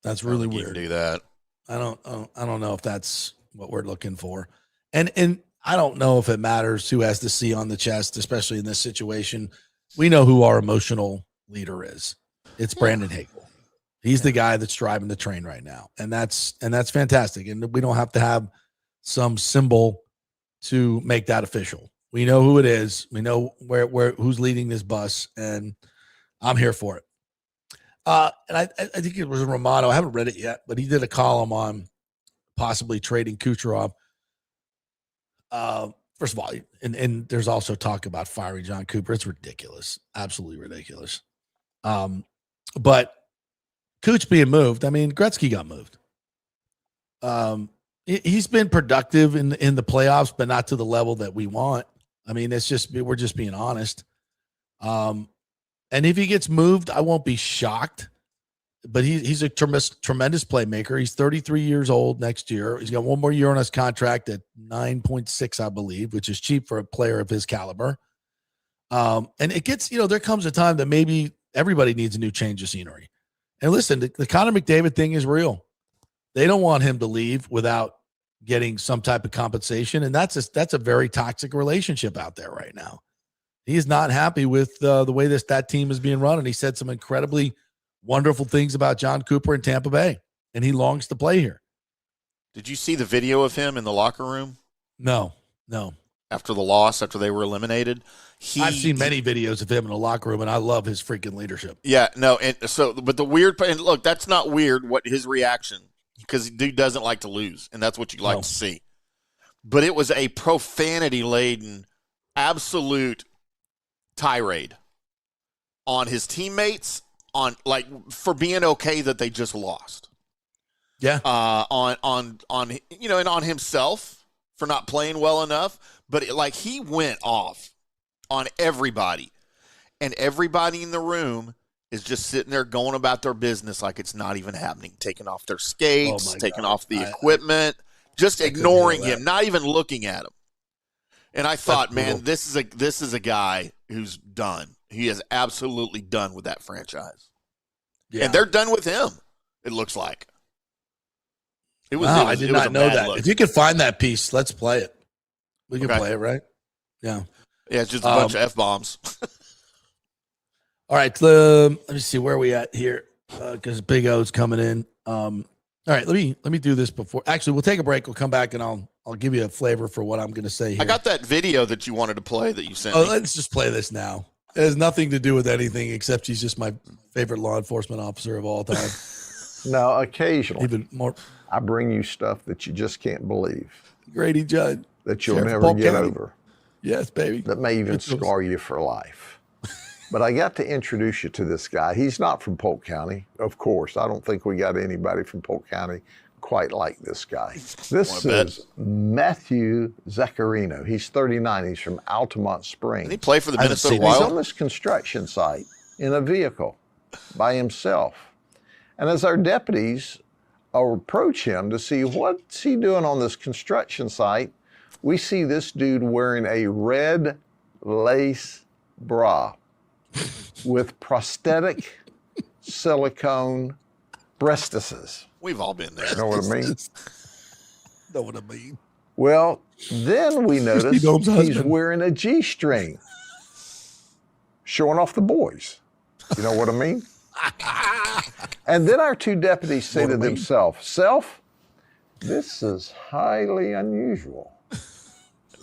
That's really weird. Do that. I don't know if that's what we're looking for. And I don't know if it matters who has the C on the chest, especially in this situation. We know who our emotional leader is. It's Brandon Hagel. He's the guy that's driving the train right now. And that's fantastic. And we don't have to have some symbol to make that official. We know who it is. We know where who's leading this bus, and I'm here for it. And I think it was Romano. I haven't read it yet, but he did a column on possibly trading Kucherov. First of all, and there's also talk about firing John Cooper. It's ridiculous, absolutely ridiculous. But Cooch being moved, I mean, Gretzky got moved. He's been productive in the playoffs, but not to the level that we want. I mean, we're just being honest. And if he gets moved, I won't be shocked. But he's a tremendous playmaker. He's 33 years old next year. He's got one more year on his contract at 9.6, I believe, which is cheap for a player of his caliber. And it gets, there comes a time that maybe everybody needs a new change of scenery. And listen, the Connor McDavid thing is real. They don't want him to leave without getting some type of compensation. And that's a very toxic relationship out there right now. He is not happy with the way that team is being run. And he said some incredibly wonderful things about John Cooper in Tampa Bay, and he longs to play here. Did you see the video of him in the locker room? No. After the loss, after they were eliminated, I've seen many videos of him in the locker room, and I love his freaking leadership. Yeah, no, and so, but the weird, and look, that's not weird. What his reaction, because dude doesn't like to lose, and that's what you like to see. But it was a profanity-laden, absolute tirade on his teammates. On for being okay that they just lost. Yeah. On and on himself for not playing well enough, but he went off on everybody. And everybody in the room is just sitting there going about their business like it's not even happening, taking off their skates, taking off the equipment, just ignoring him, not even looking at him. And I thought, man, this is a guy who's done. He is absolutely done with that franchise. Yeah. And they're done with him, it looks like. I did not know that. Look. If you could find that piece, let's play it. We can play it, right? Yeah. Yeah, it's just a bunch of F-bombs. All right, let me see where we at here because Big O's coming in. All right, let me do this before. Actually, we'll take a break. We'll come back, and I'll give you a flavor for what I'm going to say here. I got that video that you wanted to play that you sent me. Let's just play this now. It has nothing to do with anything except she's just my favorite law enforcement officer of all time. Now, occasionally, even more, I bring you stuff that you just can't believe. Grady Judd. That you'll never get over. Yes, baby. That may even scar you for life. But I got to introduce you to this guy. He's not from Polk County, of course. I don't think we got anybody from Polk County quite like this guy. This is Matthew Zaccarino. He's 39. He's from Altamont Springs. Did he play for the Minnesota Wild? He's on this construction site in a vehicle by himself. And as our deputies approach him to see what's he doing on this construction site, we see this dude wearing a red lace bra with prosthetic silicone breastises. We've all been there. Know what I mean? Know what I mean? Well, then we notice he's wearing a G-string, showing off the boys. You know what I mean? And then our two deputies say to themselves, Self, this is highly unusual.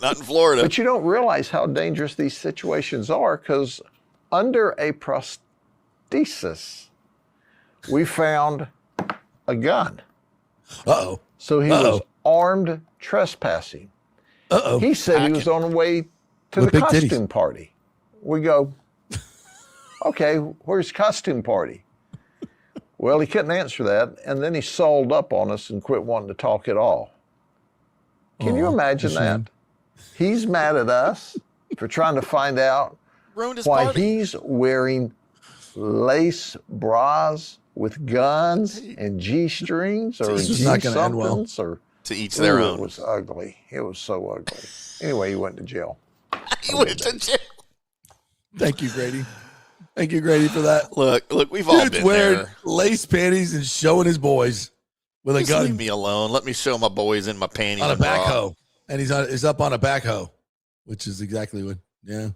Not in Florida. But you don't realize how dangerous these situations are because under a prosthesis, we found a gun. Uh-oh. So he was armed trespassing. Uh-oh. He said he was on the way to the costume party. We go, okay, where's the costume party? Well, he couldn't answer that, and then he sold up on us and quit wanting to talk at all. Can you imagine that? He's mad at us for trying to find out why he's wearing lace bras with guns and G-strings or G-somethings. Or to each their own. It was ugly. It was so ugly. Anyway, he went to jail. He went to jail. Thank you, Grady. Thank you, Grady, for that. Look, we've all been wearing there. Lace panties and showing his boys with a gun. Leave me alone. Let me show my boys in my panties on a backhoe. And he's up on a backhoe, which is exactly what, yeah.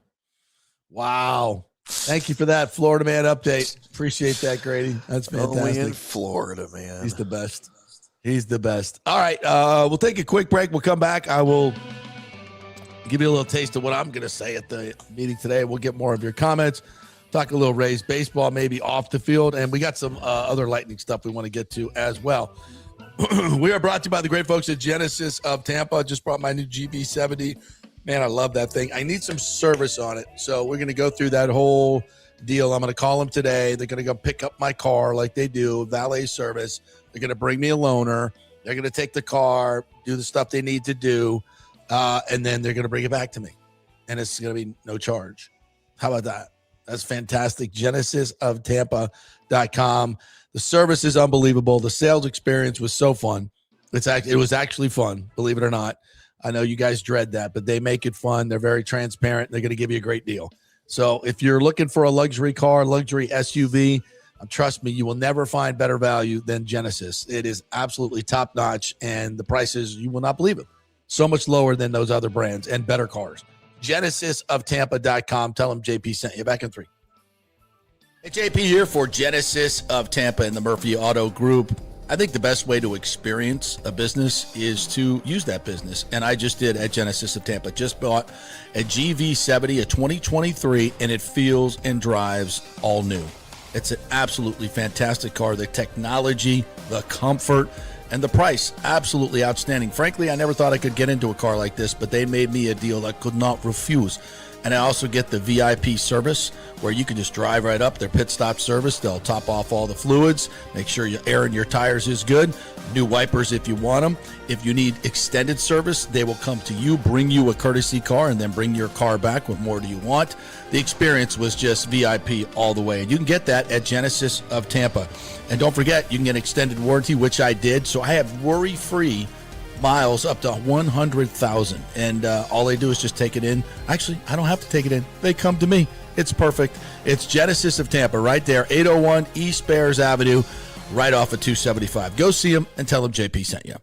Wow. Thank you for that Florida man update. Appreciate that, Grady. That's fantastic. Only in Florida, man. He's the best. He's the best. All right. We'll take a quick break. We'll come back. I will give you a little taste of what I'm going to say at the meeting today. We'll get more of your comments. Talk a little Rays baseball, maybe off the field. And we got some other lightning stuff we want to get to as well. We are brought to you by the great folks at Genesis of Tampa. Just brought my new GV70. Man, I love that thing. I need some service on it. So we're going to go through that whole deal. I'm going to call them today. They're going to go pick up my car like they do, valet service. They're going to bring me a loaner. They're going to take the car, do the stuff they need to do, and then they're going to bring it back to me. And it's going to be no charge. How about that? That's fantastic. GenesisofTampa.com. The service is unbelievable. The sales experience was so fun. It was actually fun, believe it or not. I know you guys dread that, but they make it fun. They're very transparent. They're going to give you a great deal. So if you're looking for a luxury car, luxury SUV, trust me, you will never find better value than Genesis. It is absolutely top-notch, and the prices, you will not believe it. So much lower than those other brands and better cars. GenesisofTampa.com. Tell them JP sent you. Back in 3. Hey, JP here for Genesis of Tampa and the Murphy Auto Group. I think the best way to experience a business is to use that business. And I just did at Genesis of Tampa. Just bought a GV70, a 2023, and it feels and drives all new. It's an absolutely fantastic car. The technology, the comfort, and the price, absolutely outstanding. Frankly, I never thought I could get into a car like this, but they made me a deal I could not refuse. And I also get the VIP service where you can just drive right up, their pit stop service. They'll top off all the fluids, make sure your air in your tires is good, new wipers if you want them. If you need extended service, they will come to you, bring you a courtesy car, and then bring your car back. What more do you want? The experience was just VIP all the way. And you can get that at Genesis of Tampa. And don't forget, you can get extended warranty, which I did. So I have worry-free miles up to 100,000. And all they do is just take it in. Actually, I don't have to take it in. They come to me. It's perfect. It's Genesis of Tampa right there, 801 East Bears Avenue, right off of 275. Go see them and tell them JP sent you.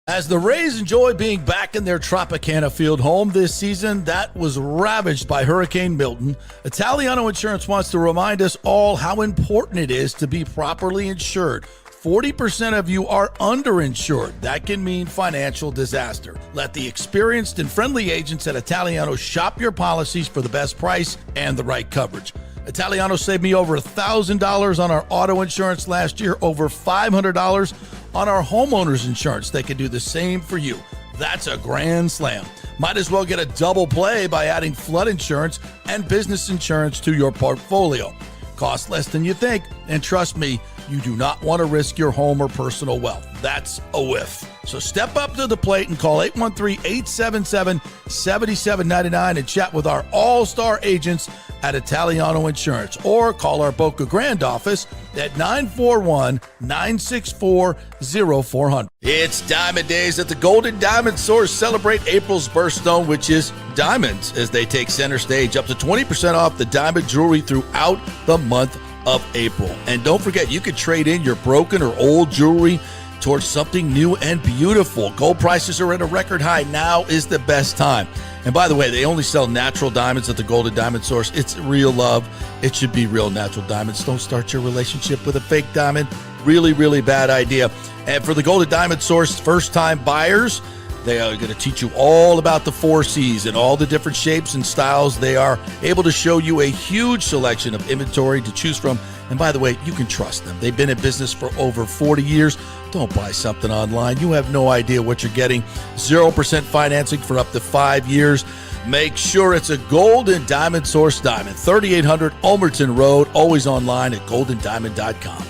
As the Rays enjoy being back in their Tropicana Field home this season that was ravaged by Hurricane Milton, Italiano Insurance wants to remind us all how important it is to be properly insured. 40% of you are underinsured. That can mean financial disaster. Let the experienced and friendly agents at Italiano shop your policies for the best price and the right coverage. Italiano saved me over $1,000 on our auto insurance last year, over $500 on our homeowners insurance. They can do the same for you. That's a grand slam. Might as well get a double play by adding flood insurance and business insurance to your portfolio. Cost less than you think, and trust me, you do not want to risk your home or personal wealth. That's a whiff. So step up to the plate and call 813-877-7799 and chat with our all-star agents at Italiano Insurance, or call our Boca Grande office at 941-964-0400. It's Diamond Days at the Golden Diamond Source. Celebrate April's birthstone, which is diamonds, as they take center stage. Up to 20% off the diamond jewelry throughout the month of April. And don't forget, you can trade in your broken or old jewelry towards something new and beautiful. Gold prices are at a record high. Now is the best time. And by the way, they only sell natural diamonds at the Golden Diamond Source. It's real love. It should be real natural diamonds. Don't start your relationship with a fake diamond. Really, really bad idea. And for the Golden Diamond Source first-time buyers, they are going to teach you all about the 4 C's and all the different shapes and styles. They are able to show you a huge selection of inventory to choose from. And by the way, you can trust them. They've been in business for over 40 years. Don't buy something online. You have no idea what you're getting. 0% financing for up to 5 years. Make sure it's a Golden Diamond Source diamond. 3800 Ulmerton Road. Always online at goldendiamond.com.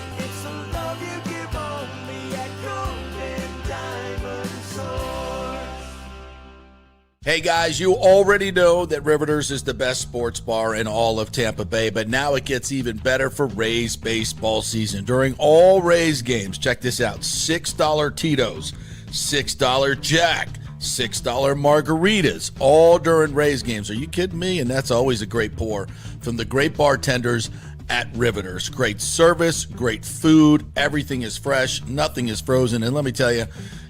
Hey guys, you already know that Riveters is the best sports bar in all of Tampa Bay, but now it gets even better for Rays baseball season. During all Rays games, check this out, $6 Tito's, $6 Jack, $6 margaritas, all during Rays games. Are you kidding me? And that's always a great pour from the great bartenders at Riveters. Great service, great food, everything is fresh, nothing is frozen. And let me tell you,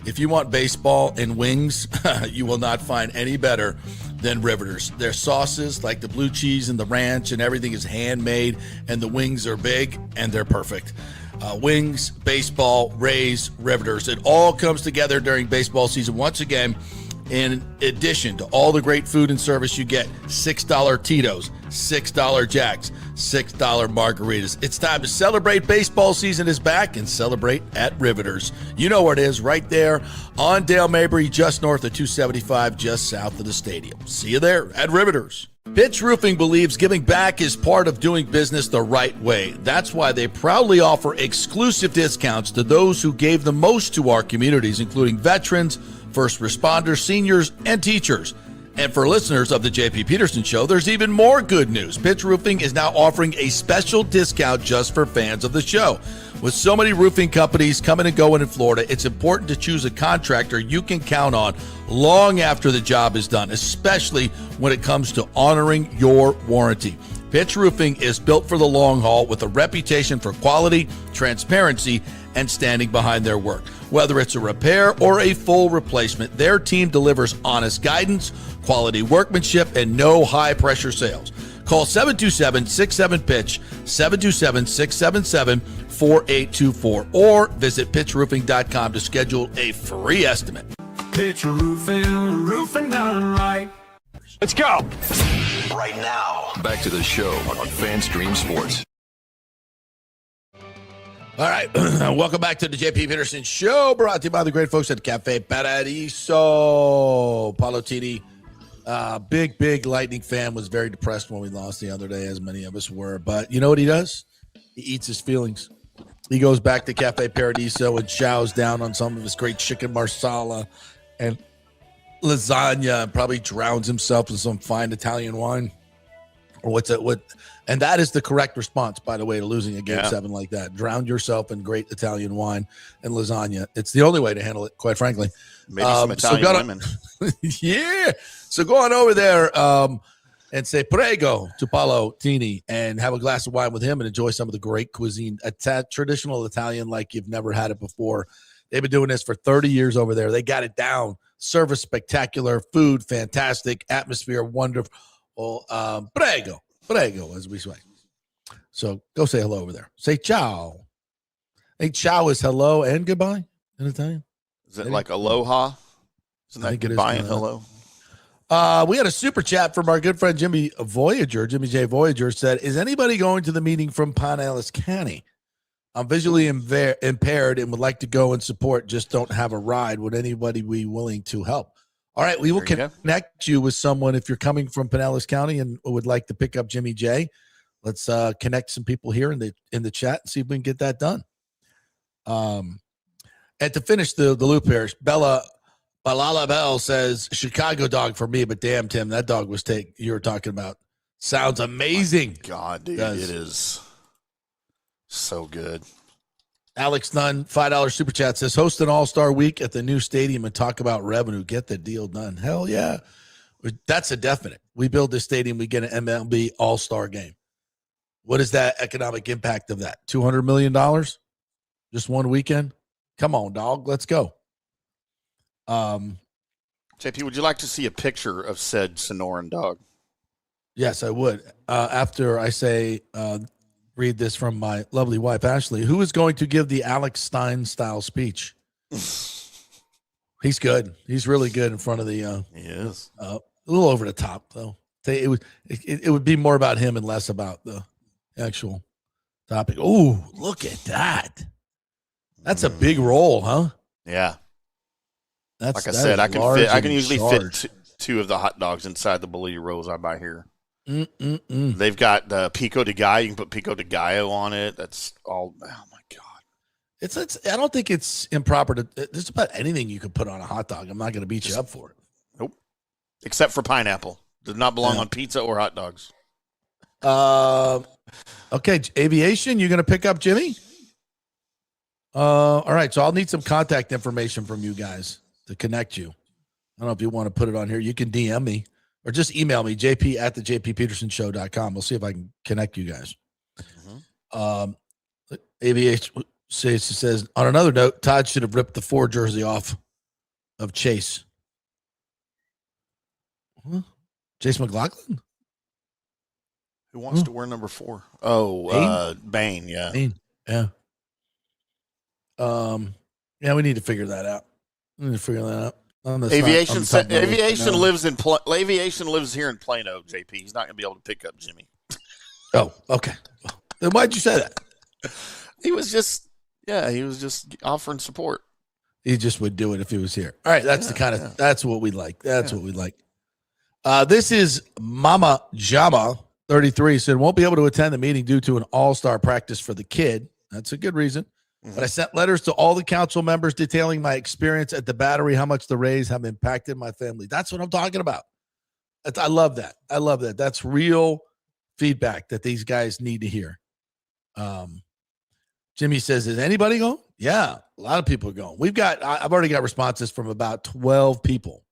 if you want baseball and wings, you will not find any better than Riveters. Their sauces, like the blue cheese and the ranch and everything, is handmade, and the wings are big and they're perfect. Wings, baseball, Rays, Riveters. It all comes together during baseball season. Once again, in addition to all the great food and service, you get $6 Tito's, $6 Jacks, $6 margaritas. It's time to celebrate. Baseball season is back, and celebrate at Riveters. You know where it is, right there on Dale Mabry, just north of 275, just south of the stadium. See you there at Riveters. Pitch Roofing believes giving back is part of doing business the right way. That's why they proudly offer exclusive discounts to those who gave the most to our communities, including veterans, first responders, seniors, and teachers. And for listeners of the JP Peterson Show, there's even more good news. Pitch Roofing is now offering a special discount just for fans of the show. With so many roofing companies coming and going in Florida, it's important to choose a contractor you can count on long after the job is done, especially when it comes to honoring your warranty. Pitch Roofing is built for the long haul with a reputation for quality, transparency, and standing behind their work. Whether it's a repair or a full replacement, their team delivers honest guidance, quality workmanship, and no high-pressure sales. Call 727-67-PITCH, 727-677-4824, or visit pitchroofing.com to schedule a free estimate. Pitch roofing, roofing done right. Let's go. Right now, back to the show on FanStream Sports. All right, welcome back to the JP Peterson Show, brought to you by the great folks at Cafe Paradiso. Paulo Tini, big Lightning fan, was very depressed when we lost the other day, as many of us were. But you know what he does? He eats his feelings. He goes back to Cafe Paradiso and chows down on some of his great chicken marsala and lasagna, and probably drowns himself in some fine Italian wine. Or what? And that is the correct response, by the way, to losing a game 7 like that. Drown yourself in great Italian wine and lasagna. It's the only way to handle it, quite frankly. Maybe some Italian women. Yeah. So go on over there and say prego to Paulo Tini and have a glass of wine with him and enjoy some of the great cuisine, traditional Italian like you've never had it before. They've been doing this for 30 years over there. They got it down. Service spectacular, food fantastic, atmosphere wonderful. Prego, as we say. So go say hello over there. Say ciao. Hey, ciao is hello and goodbye in Italian. Is it like aloha? Isn't that goodbye and hello? We had a super chat from our good friend Jimmy J. Voyager said, is anybody going to the meeting from Pinellas County? I'm visually impaired and would like to go and support, just don't have a ride. Would anybody be willing to help? All right, we will connect you with someone if you're coming from Pinellas County and would like to pick up Jimmy J. Let's connect some people here in the chat and see if we can get that done. And to finish the loop here, Balala Bell says Chicago dog for me, but damn, Tim, that dog you were talking about sounds amazing. Oh God, dude, it is so good. Alex Nunn, $5 super chat says, host an all-star week at the new stadium and talk about revenue. Get the deal done. Hell yeah. That's a definite. We build this stadium, we get an MLB all-star game. What is that economic impact of that? $200 million? Just one weekend? Come on, dog. Let's go. JP, would you like to see a picture of said Sonoran dog? Yes, I would. After I say, read this from my lovely wife, Ashley, who is going to give the Alex Stein style speech? He's good. He's really good in front of the, he is a little over the top though. It would be more about him and less about the actual topic. Oh, look at that. That's a big roll, huh? Yeah. Like I said, I can usually fit two of the hot dogs inside the bolillo rolls I buy here. They've got the pico de gallo. You can put pico de gallo on it. That's all. Oh my God! It's. I don't think it's improper to. Just about anything you can put on a hot dog. I'm not going to beat you up for it. Nope. Except for pineapple. Does not belong on pizza or hot dogs. Okay, aviation. You're going to pick up Jimmy. All right. So I'll need some contact information from you guys to connect you. I don't know if you want to put it on here. You can DM me. Or just email me, jp@thejppetersonshow.com. We'll see if I can connect you guys. Aviation says, on another note, Todd should have ripped the 4 jersey off of Chase. Huh? Chase McLaughlin? Who wants to wear number 4? Oh, Bain, yeah. Bain, yeah. Yeah, we need to figure that out. Aviation lives here in Plano, JP. He's not going to be able to pick up Jimmy. Oh, okay. Then why'd you say that? He was just offering support. He just would do it if he was here. All right, that's that's what we like. That's what we like. This is Mama Jama 33 said won't be able to attend the meeting due to an all-star practice for the kid. That's a good reason. Mm-hmm. But I sent letters to all the council members detailing my experience at the Battery, how much the Rays have impacted my family. That's what I'm talking about. I love that. That's real feedback that these guys need to hear. Jimmy says, is anybody going? Yeah, a lot of people are going. I've already got responses from about 12 people.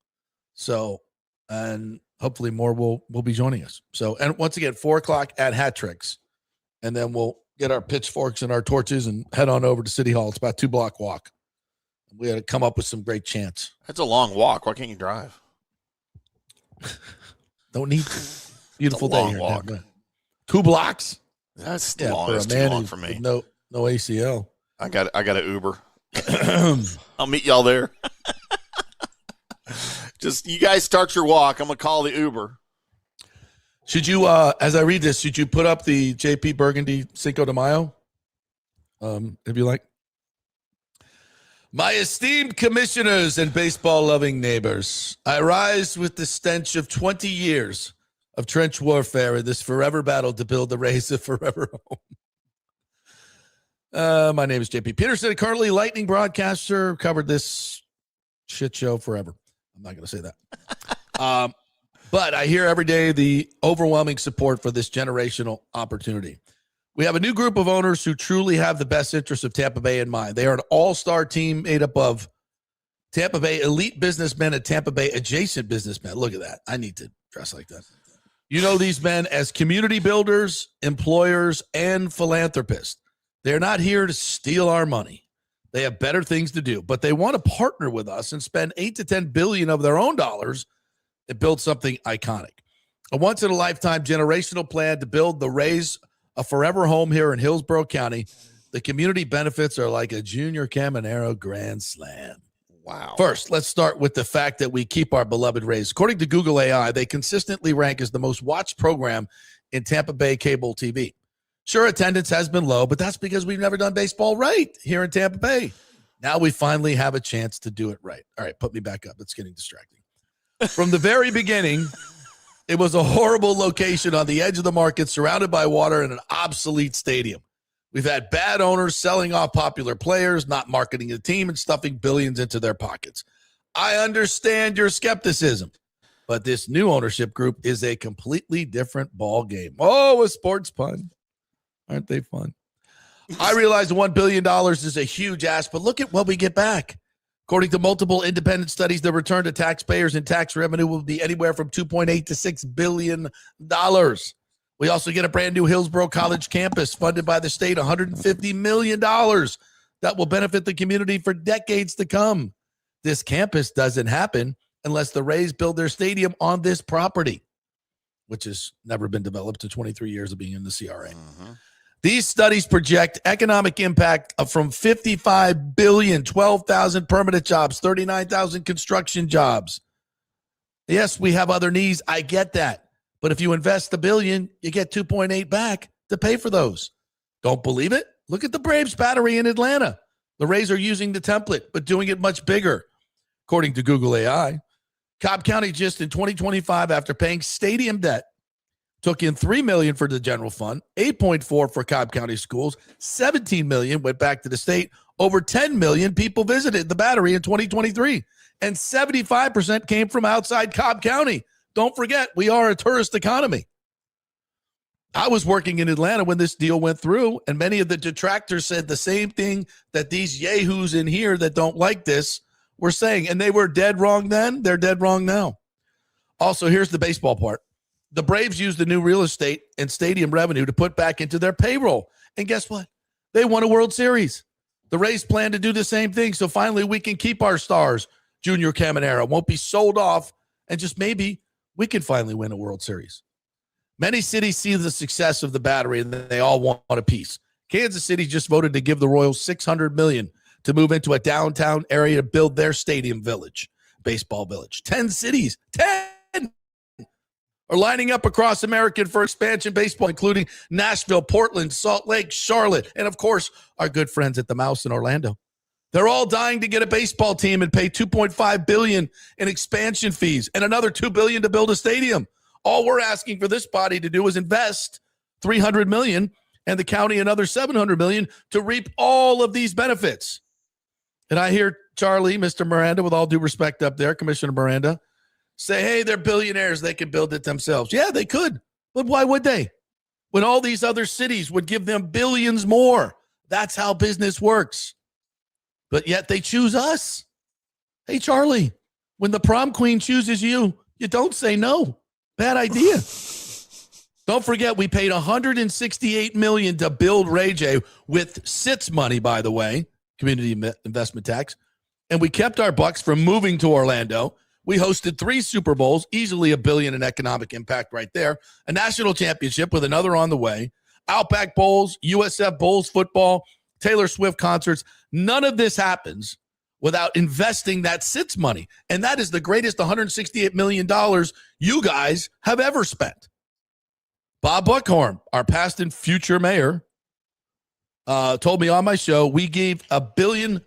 So, and hopefully more will be joining us. So, and once again, 4:00 at Hat Tricks, and then we'll get our pitchforks and our torches and head on over to City Hall. It's about a 2-block walk. We had to come up with some great chants. That's a long walk. Why can't you drive? Don't need to. Beautiful day here. Walk. 2 blocks. That's long. That's too long for me. No ACL. I got an Uber. I'll meet y'all there. Just you guys start your walk. I'm gonna call the Uber. Should you, as I read this, should you put up the JP Burgundy Cinco de Mayo? If you like. My esteemed commissioners and baseball-loving neighbors, I rise with the stench of 20 years of trench warfare in this forever battle to build the Rays a forever home. My name is JP Peterson, currently Lightning broadcaster, covered this shit show forever. I'm not going to say that. But I hear every day the overwhelming support for this generational opportunity. We have a new group of owners who truly have the best interests of Tampa Bay in mind. They are an all-star team made up of Tampa Bay elite businessmen and Tampa Bay adjacent businessmen. Look at that. I need to dress like that. You know these men as community builders, employers, and philanthropists. They're not here to steal our money. They have better things to do, but they want to partner with us and spend $8 to $10 billion of their own dollars and build something iconic. A once-in-a-lifetime generational plan to build the Rays a forever home here in Hillsborough County. The community benefits are like a Junior Caminero Grand Slam. Wow. First, let's start with the fact that we keep our beloved Rays. According to Google AI, they consistently rank as the most watched program in Tampa Bay cable TV. Sure, attendance has been low, but that's because we've never done baseball right here in Tampa Bay. Now we finally have a chance to do it right. All right, put me back up. It's getting distracting. From the very beginning, it was a horrible location on the edge of the market, surrounded by water in an obsolete stadium. We've had bad owners selling off popular players, not marketing the team, and stuffing billions into their pockets. I understand your skepticism, but this new ownership group is a completely different ball game. Oh, a sports pun. Aren't they fun? I realize the $1 billion is a huge ask, but look at what we get back. According to multiple independent studies, the return to taxpayers and tax revenue will be anywhere from $2.8 to $6 billion. We also get a brand new Hillsborough College campus funded by the state, $150 million that will benefit the community for decades to come. This campus doesn't happen unless the Rays build their stadium on this property, which has never been developed to 23 years of being in the CRA. Mm-hmm. These studies project economic impact of from $55 billion, 12,000 permanent jobs, 39,000 construction jobs. Yes, we have other needs. I get that. But if you invest $1 billion, you get 2.8 back to pay for those. Don't believe it? Look at the Braves Battery in Atlanta. The Rays are using the template, but doing it much bigger. According to Google AI, Cobb County just in 2025, after paying stadium debt, took in $3 million for the general fund, $8.4 for Cobb County schools, $17 million went back to the state. Over 10 million people visited the Battery in 2023, and 75% came from outside Cobb County. Don't forget, we are a tourist economy. I was working in Atlanta when this deal went through, and many of the detractors said the same thing that these yahoos in here that don't like this were saying, and they were dead wrong then. They're dead wrong now. Also, here's the baseball part. The Braves used the new real estate and stadium revenue to put back into their payroll And guess what? They won a World Series. The Rays plan to do the same thing. So finally we can keep our stars. Junior Caminero won't be sold off. And just maybe we can finally win a World Series. Many cities see the success of the Battery and they all want a piece. Kansas City just voted to give the Royals $600 million to move into a downtown area to build their stadium village, baseball village. 10 cities, 10 are lining up across America for expansion baseball, including Nashville, Portland, Salt Lake, Charlotte, and, of course, our good friends at the Mouse in Orlando. They're all dying to get a baseball team and pay $2.5 billion in expansion fees and another $2 billion to build a stadium. All we're asking for this body to do is invest $300 million and the county another $700 million to reap all of these benefits. And I hear Charlie, Mr. Miranda, with all due respect up there, Commissioner Miranda, say, hey, they're billionaires. They can build it themselves. Yeah, they could. But why would they? When all these other cities would give them billions more. That's how business works. But yet they choose us. Hey, Charlie, when the prom queen chooses you, you don't say no. Bad idea. Don't forget, we paid $168 million to build Ray J with SITS money, by the way, community investment tax. And we kept our bucks from moving to Orlando. We hosted 3 Super Bowls, easily $1 billion in economic impact right there. A national championship with another on the way. Outback Bowls, USF Bowls football, Taylor Swift concerts. None of this happens without investing that SITS money. And that is the greatest $168 million you guys have ever spent. Bob Buckhorn, our past and future mayor, told me on my show we gave billionaire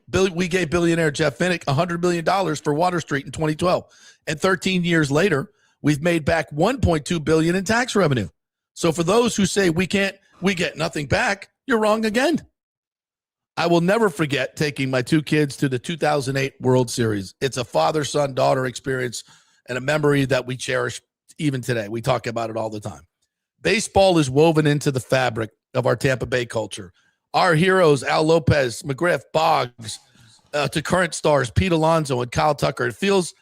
Jeff Finnick $100 million for Water Street in 2012. And 13 years later, we've made back $1.2 billion in tax revenue. So for those who say we get nothing back, you're wrong again. I will never forget taking my 2 kids to the 2008 World Series. It's a father, son, daughter experience and a memory that we cherish even today. We talk about it all the time. Baseball is woven into the fabric of our Tampa Bay culture. Our heroes, Al Lopez, McGriff, Boggs, to current stars, Pete Alonso and Kyle Tucker. It feels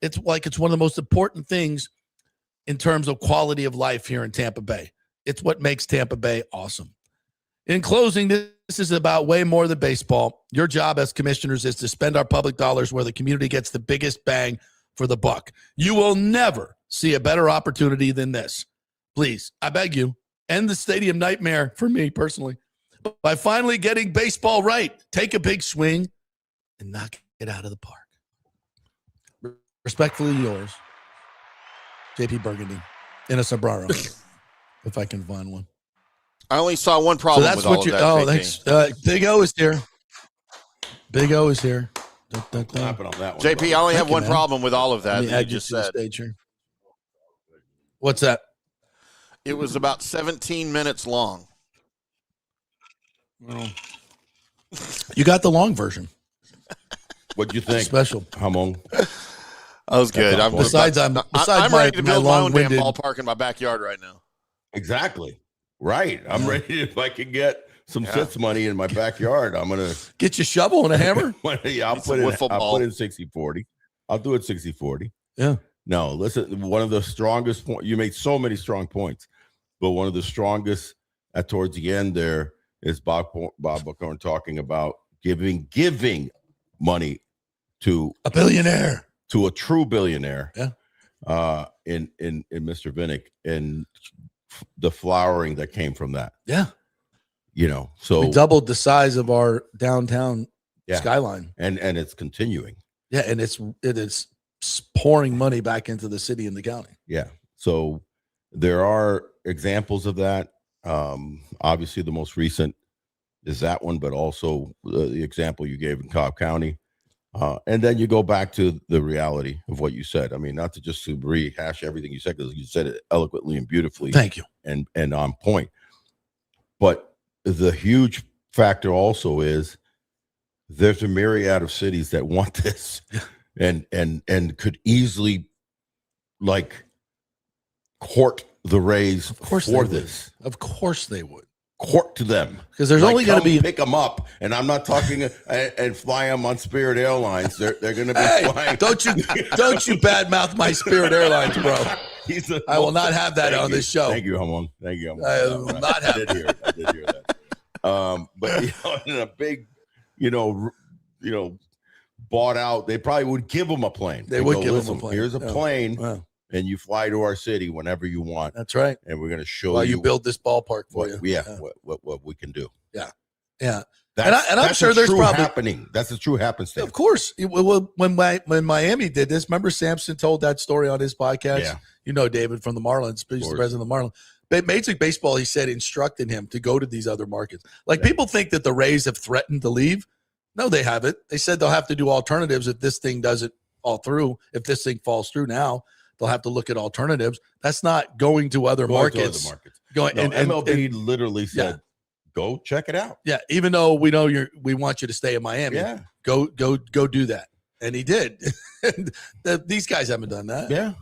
it's like it's one of the most important things in terms of quality of life here in Tampa Bay. It's what makes Tampa Bay awesome. In closing, this is about way more than baseball. Your job as commissioners is to spend our public dollars where the community gets the biggest bang for the buck. You will never see a better opportunity than this. Please, I beg you, end the stadium nightmare for me personally by finally getting baseball right. Take a big swing and knock it out of the park. Respectfully yours, JP Burgundy in a sombrero, if I can find one. I only saw one problem so that's with all what of that. Oh, thanks. Big O is here. Big O is here. Clapping on that one. JP, I only have one man. problem with all of that You just said. What's that? It was about 17 minutes long. Well, you got the long version. What'd you think? Special. Hamon. That was good. I'm ready to build my own damn ballpark in my backyard right now. Exactly. Right. I'm ready. If I can get some SITS money in my backyard, I'm going to get you a shovel and a hammer. I'll put in 60-40. I'll do it 60-40. Yeah. No, listen, one of the strongest points, you made so many strong points, but one of the strongest towards the end there is Bob Buckhorn talking about giving money to a billionaire, to a true billionaire. Yeah. In Mr. Vinnick and the flowering that came from that. Yeah. You know, so we doubled the size of our downtown skyline. And it's continuing. Yeah, and it is pouring money back into the city and the county. Yeah. So there are examples of that. Obviously the most recent is that one, but also the example you gave in Cobb County. And then you go back to the reality of what you said. I mean, not to just rehash everything you said, because you said it eloquently and beautifully. Thank you. And on point. But the huge factor also is there's a myriad of cities that want this and could easily like court the Rays for this. Of course they would. Court to them, because there's only going to be pick them up, and I'm not talking and fly them on Spirit Airlines. They're going to be flying. Don't you badmouth my Spirit Airlines, bro. I will not have that on this show. Thank you, Hamon. Thank you, Hamon. I will not have I did hear that. But in a big, bought out, they probably would give them a plane. They would give them a plane. Here's a plane, and you fly to our city whenever you want. That's right. And we're going to show while you build this ballpark for you. Yeah, what we can do. Yeah, yeah. And I'm sure there's probably happening. That's a true happenstance. Of course. When Miami did this, remember Sampson told that story on his podcast? Yeah. David from the Marlins, he's the president of the Marlins. But Major League Baseball, he said, instructed him to go to these other markets. People think that the Rays have threatened to leave. No, they haven't. They said they'll have to do alternatives if this thing doesn't fall through. If this thing falls through now, they'll have to look at alternatives. That's not going to other markets. MLB literally said, go check it out. Yeah, even though we know we want you to stay in Miami. Yeah. Go do that. And he did. These guys haven't done that. Yeah.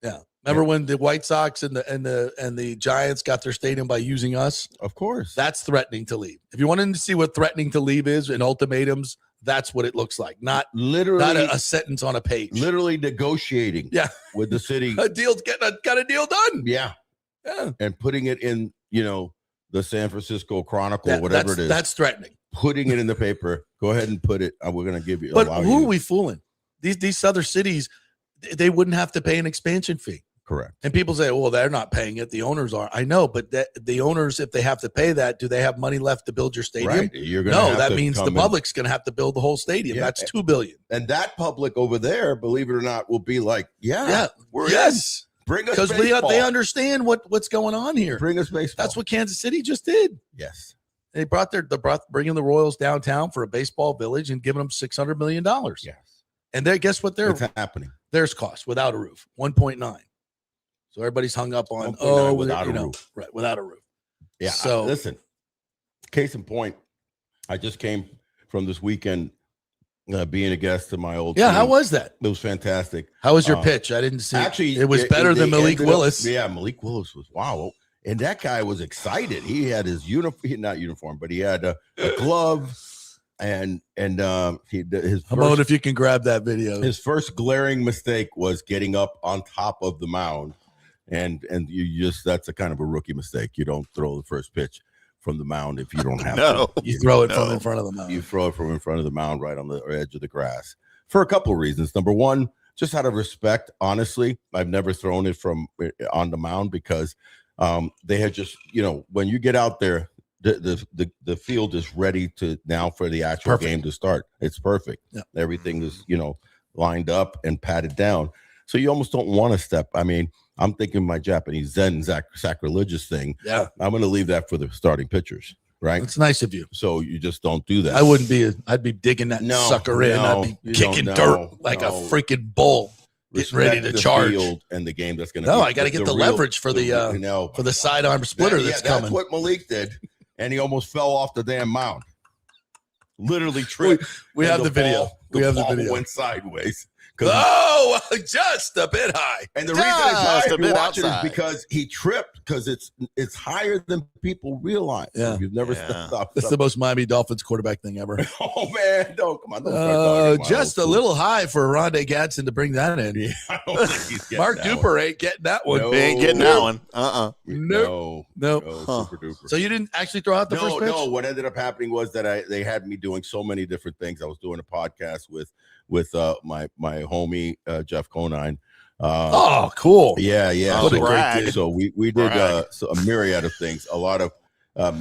Yeah. Remember when the White Sox and the Giants got their stadium by using us? Of course. That's threatening to leave. If you wanted to see what threatening to leave is in ultimatums, that's what it looks like. Not a sentence on a page. Literally negotiating with the city. got a deal done. Yeah. Yeah. And putting it in, the San Francisco Chronicle, whatever it is. That's threatening. Putting it in the paper. Go ahead and put it. We're going to give you. But who are we fooling? These other cities, they wouldn't have to pay an expansion fee. Correct. And people say, well, they're not paying it. The owners are. I know, but the owners, if they have to pay that, do they have money left to build your stadium? Right. That means the public's going to have to build the whole stadium. Yeah. That's $2 billion. And that public over there, believe it or not, will be like, we're in. Bring us baseball. Because they understand what's going on here. Bring us baseball. That's what Kansas City just did. Yes. They bringing the Royals downtown for a baseball village and giving them $600 million. Yes. And guess what? It's happening. Theirs cost without a roof, 1.9. So everybody's hung up on without a roof. Right, without a roof. Yeah. So listen, case in point, I just came from this weekend being a guest to my old team. How was that? It was fantastic. How was your pitch? I didn't see. Actually, it was better than Malik Willis. Malik Willis was wow. And that guy was excited. He had his not uniform, but he had a glove. And his how about if you can grab that video? His first glaring mistake was getting up on top of the mound. And that's a kind of a rookie mistake. You don't throw the first pitch from the mound if you don't have to. You throw it from in front of the mound. You throw it from in front of the mound right on the edge of the grass for a couple of reasons. Number one, just out of respect, honestly, I've never thrown it from on the mound because they had just, when you get out there, the field is ready to now for the actual game to start. It's perfect. Yeah. Everything is, lined up and patted down. So you almost don't want to step. I mean, I'm thinking my Japanese Zen sacrilegious thing. Yeah. I'm going to leave that for the starting pitchers, right? It's nice of you. So you just don't do that. I wouldn't be. I'd be digging that sucker in. I'd be kicking dirt like a freaking bull, getting ready to charge. Field and the game that's going to. No, I got to get the leverage for the sidearm splitter that's coming. That's what Malik did, and he almost fell off the damn mound. Literally tripped. We have the video. We have the video. Went sideways. Just a bit high. And the reason it's high if you watch it is because he tripped because it's higher than people realize. Yeah. So you've never stepped up. That's the most Miami Dolphins quarterback thing ever. Oh, man. No, come on. Don't just a little high for Rondé Gadsden to bring that in. Yeah, I don't think he's getting Mark Duper ain't getting that one. No, he ain't getting that one. No. Super duper. So you didn't actually throw out the first pitch? No. What ended up happening was that they had me doing so many different things. I was doing a podcast with my homie Jeff Conine. Cool. Yeah. So we did a myriad of things. A lot of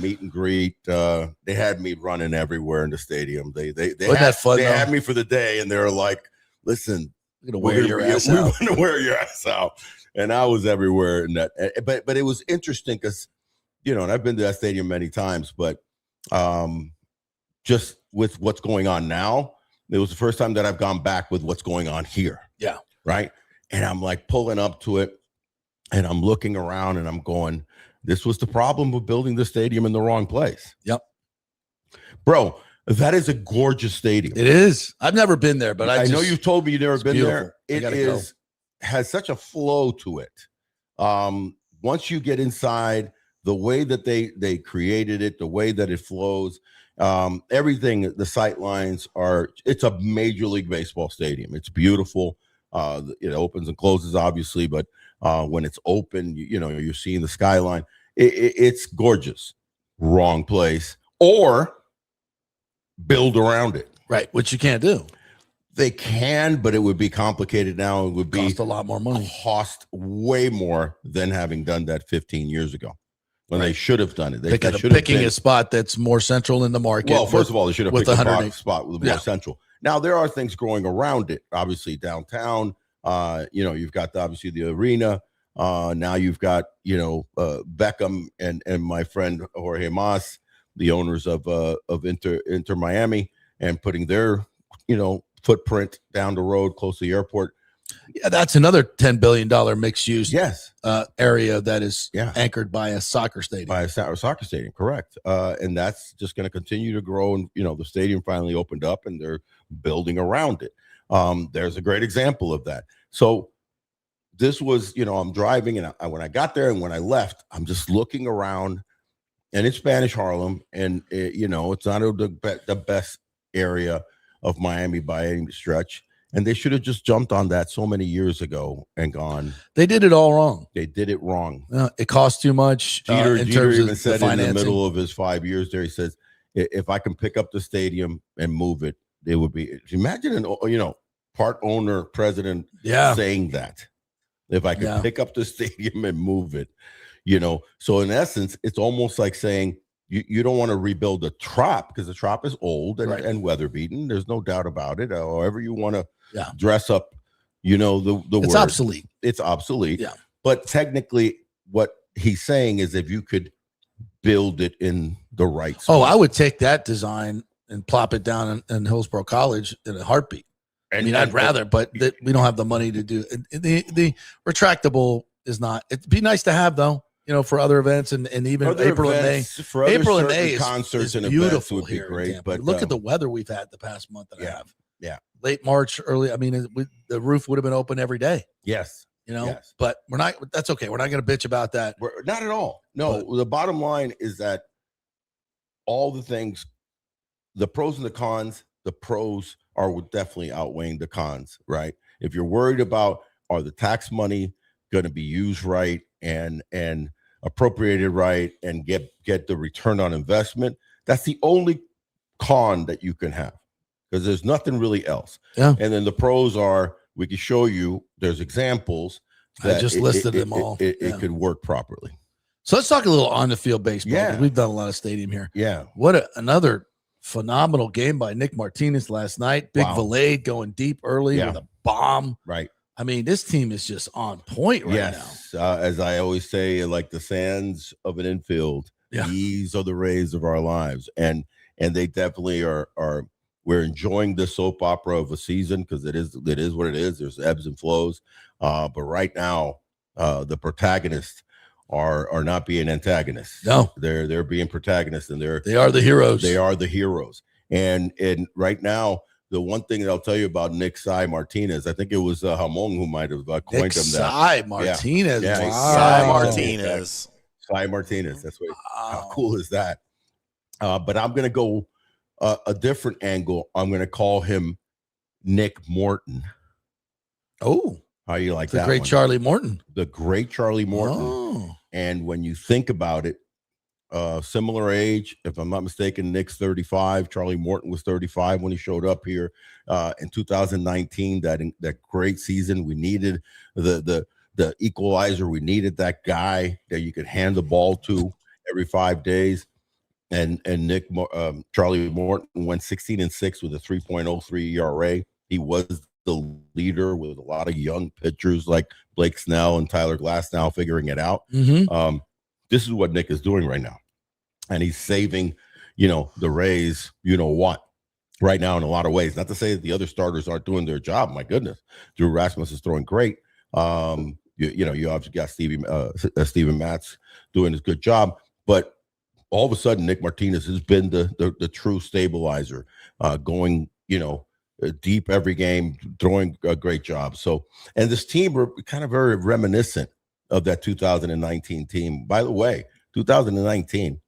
meet and greet. They had me running everywhere in the stadium. They had me for the day, and they were like, "Listen, we're gonna wear your ass out. We're gonna wear your ass out." And I was everywhere in that. But it was interesting because and I've been to that stadium many times, but just with what's going on now. It was the first time that I've gone back with what's going on here. Yeah. Right. And I'm like pulling up to it and I'm looking around and I'm going, this was the problem of building the stadium in the wrong place. Yep. Bro, that is a gorgeous stadium. It is. I've never been there, but I know you've told me you've never been beautiful. There. It has such a flow to it. Once you get inside, the way that they created it, the way that it flows, everything, the sight lines it's a Major League Baseball stadium. It's beautiful. It opens and closes, obviously, but when it's open, you're seeing the skyline. It's gorgeous. Wrong place. or build around it. Right, which you can't do. They can, but it would be complicated now. It would Cost a lot more money. Cost way more than having done that 15 years ago when they should have done it. They picking a spot that's more central in the market. Well, first of all, they should have picked a spot with more Yeah. central. Now, there are things growing around it. Obviously, downtown, you've got obviously the arena. Now you've got, Beckham and my friend Jorge Mas, the owners of Inter Miami, and putting their, footprint down the road close to the airport. Yeah, that's another $10 billion mixed use area that is anchored by a soccer stadium. By a soccer stadium, correct. And that's just going to continue to grow. And, the stadium finally opened up and they're building around it. There's a great example of that. So this was, I'm driving, and when I got there and when I left, I'm just looking around, and it's Spanish Harlem, and it's not the best area of Miami by any stretch, and they should have just jumped on that so many years ago and gone. They did it all wrong. They did it wrong. It cost too much. Jeter terms even of said the in the middle of his 5 years there, he says, if I can pick up the stadium and move it, it would be. Imagine part owner president saying that. If I can pick up the stadium and move it, So in essence, it's almost like saying you don't want to rebuild the Trop because the Trop is old and weather beaten. There's no doubt about it. However you want to dress up, the it's word. obsolete. It's obsolete. Yeah. But technically, what he's saying is if you could build it in the right spot. Oh, I would take that design and plop it down in Hillsborough College in a heartbeat. I'd rather, but we don't have the money to do it. The retractable is not. It'd be nice to have though, for other events and even April and May. For April and May concerts and beautiful events would be great. But look at the weather we've had the past month and a half. Yeah, late March, early. The roof would have been open every day. Yes, but we're not. That's okay. We're not going to bitch about that. We're not at all. No, the bottom line is that all the things, the pros and the cons, the pros are definitely outweighing the cons, right? If you're worried about are the tax money going to be used right and appropriated right and get the return on investment, that's the only con that you can have because there's nothing really else. Yeah. And then the pros are we can show you there's examples that I just listed them all. It could work properly. So let's talk a little on the field baseball. Yeah. We've done a lot of stadium here. Yeah. What another phenomenal game by Nick Martinez last night. Big Valade going deep early with a bomb. Right. This team is just on point right now. As I always say, like the sands of an infield, these are the Rays of our lives. And they definitely are we're enjoying the soap opera of a season because it is what it is. There's ebbs and flows. But right now, the protagonists are not being antagonists. No, they're being protagonists, and they are the heroes. They are the heroes. And right now, the one thing that I'll tell you about Nick Cy Martinez, I think it was Hamon who might have coined Nick him that. Cy Martinez. Yeah. Wow. Cy Martinez. Cy Martinez. That's what. How cool is that? But I'm going to go a different angle. I'm going to call him Nick Morton. Oh, how you like the that? Great one? Charlie Morton. The great Charlie Morton. Oh. And when you think about it, similar age, if I'm not mistaken, Nick's 35. Charlie Morton was 35 when he showed up here in 2019. That great season. We needed the equalizer. We needed that guy that you could hand the ball to every 5 days. And Charlie Morton went 16-6 with a 3.03 ERA. He was the leader with a lot of young pitchers like Blake Snell and Tyler Glass now figuring it out. Mm-hmm. This is what Nick is doing right now. And he's saving, the Rays, what, right now in a lot of ways. Not to say that the other starters aren't doing their job. My goodness. Drew Rasmus is throwing great. You obviously got Steven Matz doing his good job. But all of a sudden, Nick Martinez has been the true stabilizer, going, deep every game, throwing a great job. So, and this team were kind of very reminiscent of that 2019 team. By the way, 2019,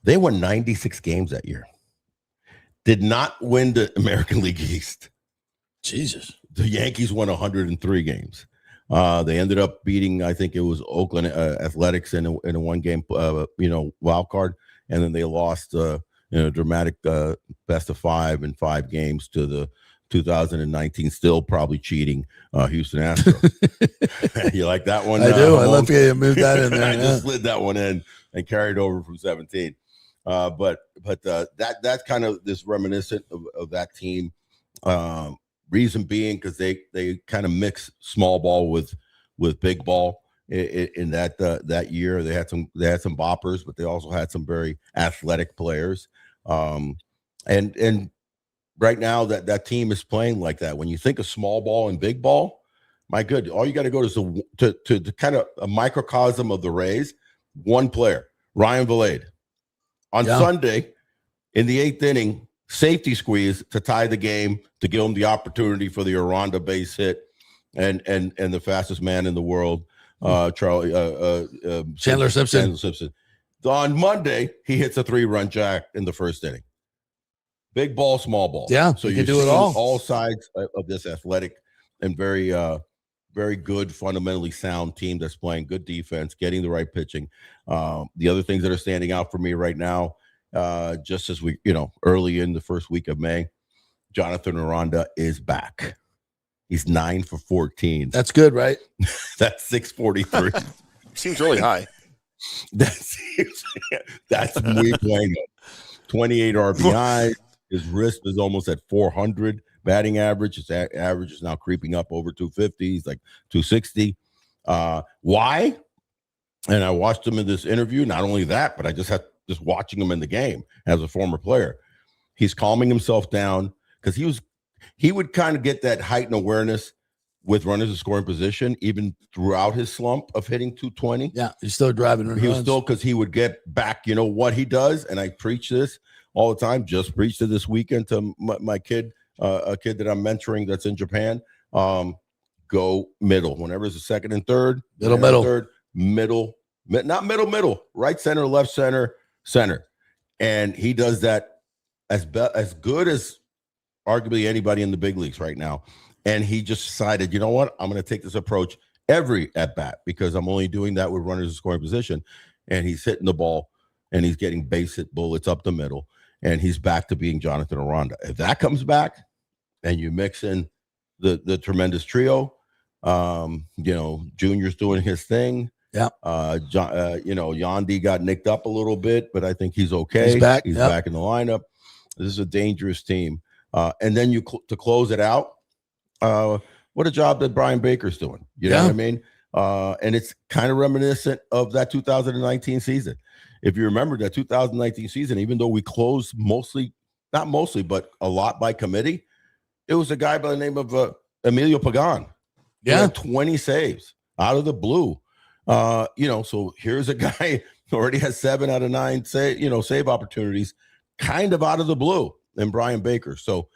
they won 96 games that year. Did not win the American League East. Jesus. The Yankees won 103 games. They ended up beating, I think it was Oakland Athletics in a one-game, wild card, and then they lost dramatic best of 5 in 5 games to the 2019, still probably cheating Houston Astros. You like that one? I do. I love you move that in there. I just slid that one in and carried over from 17. But that's kind of this reminiscent of that team. Reason being because they kind of mix small ball with big ball in that year. They had some boppers, but they also had some very athletic players. And right now that team is playing like that. When you think of small ball and big ball, my good, all you got to go to kind of a microcosm of the Rays. One player, Ryan Vilade, on Sunday in the 8th inning, safety squeeze to tie the game to give him the opportunity for the Aranda base hit, and the fastest man in the world, Chandler Simpson. On Monday, he hits a 3-run jack in the 1st inning. Big ball, small ball. Yeah, so you you can do it all. All sides of this athletic and very very good, fundamentally sound team that's playing good defense, getting the right pitching. The other things that are standing out for me right now, just as we, early in the first week of May, Jonathan Aranda is back. He's 9 for 14. That's good, right? That's 643. Seems really high. That's we playing 28 RBI. His wrist is almost at 400 batting average. His average is now creeping up over 250. He's like 260. Why? And I watched him in this interview. Not only that, but I just watching him in the game as a former player. He's calming himself down because he would kind of get that heightened awareness with runners in scoring position, even throughout his slump of hitting 220. Yeah, he's still driving. He was still, because he would get back. You know what he does, and I preach this all the time. Just preached it this weekend to my kid, a kid that I'm mentoring that's in Japan. Go middle. Whenever it's a second and third, third, middle, not middle, right center, left center, center, and he does that as good as arguably anybody in the big leagues right now. And he just decided, you know what? I'm going to take this approach every at bat because I'm only doing that with runners in scoring position. And he's hitting the ball and he's getting base hit bullets up the middle. And he's back to being Jonathan Aranda. If that comes back and you mix in the tremendous trio, Junior's doing his thing. Yeah. Yandy got nicked up a little bit, but I think he's okay. He's back. He's back in the lineup. This is a dangerous team. And then to close it out, what a job that Brian Baker's doing. You know what I mean? And it's kind of reminiscent of that 2019 season. If you remember that 2019 season, even though we closed not mostly, but a lot by committee, it was a guy by the name of Emilio Pagan. He had 20 saves out of the blue. So here's a guy who already has 7 out of 9 save opportunities kind of out of the blue in Brian Baker. So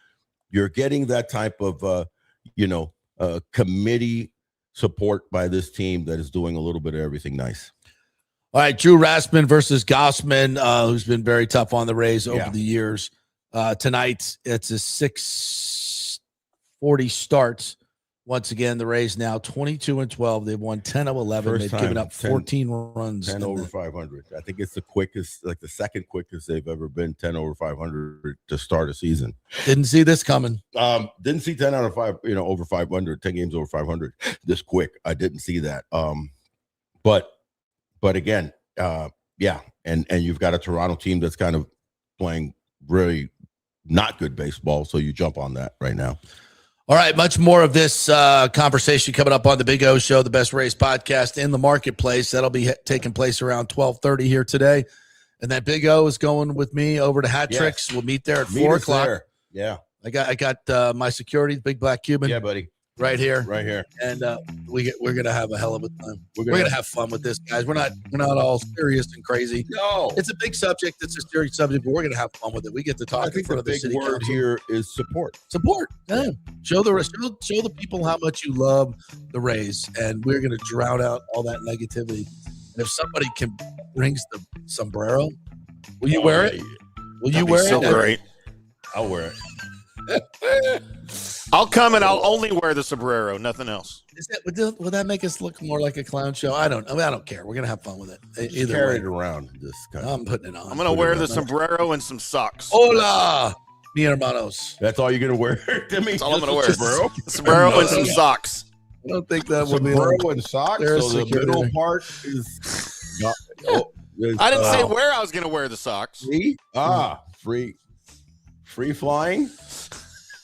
you're getting that type of committee support by this team that is doing a little bit of everything nice. All right, Drew Rassman versus Gossman, who's been very tough on the Rays over the years. Tonight, it's a 6:40 start. Once again, the Rays now 22-12. They've won 10 of 11. They've given up 14 runs. 10 over 500. I think it's the quickest, like the second quickest they've ever been 10 over 500 to start a season. Didn't see this coming. Didn't see 10 out of 5, over 500, 10 games over 500 this quick. I didn't see that. But again, and you've got a Toronto team that's kind of playing really not good baseball. So you jump on that right now. All right, much more of this conversation coming up on the Big O Show, the Best Rays podcast in the marketplace. That'll be taking place around 12:30 here today. And that Big O is going with me over to Hat Tricks. We'll meet there at 4 o'clock. There. Yeah. I got my security, the big black Cuban. Yeah, buddy. Right here. Right here. And we're gonna have a hell of a time. We're gonna have fun with this, guys. We're not all serious and crazy. No, it's a big subject. It's a serious subject, but we're gonna have fun with it. We get to talk. I think the big word here is support. Support. Yeah. Show the people how much you love the Rays, and we're gonna drown out all that negativity. And if somebody brings the sombrero, will you wear it? Will you wear it? So great. I'll wear it. I'll come and I'll only wear the sombrero, nothing else. Will that make us look more like a clown show? I don't care. We're gonna have fun with it. Either carry way. it around. I'm putting it on. I'm gonna wear the sombrero and some socks. Hola, mi hermanos. That's all you're gonna wear to me. That's all I'm gonna wear. Sombrero, sombrero and some socks. I don't think that would be sombrero and socks. So the middle part is. I didn't say where I was gonna wear the socks. Free flying.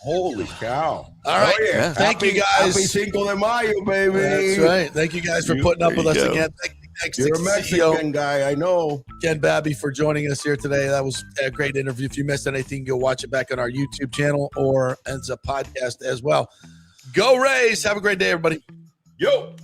Holy cow! All right, yeah. Thank you guys. Happy Cinco de Mayo, baby. That's right. Thank you guys for putting up with us again. Thanks You're to a Mexican guy, I know. Ken Babby for joining us here today. That was a great interview. If you missed anything, go watch it back on our YouTube channel or as a podcast as well. Go Rays! Have a great day, everybody. Yo.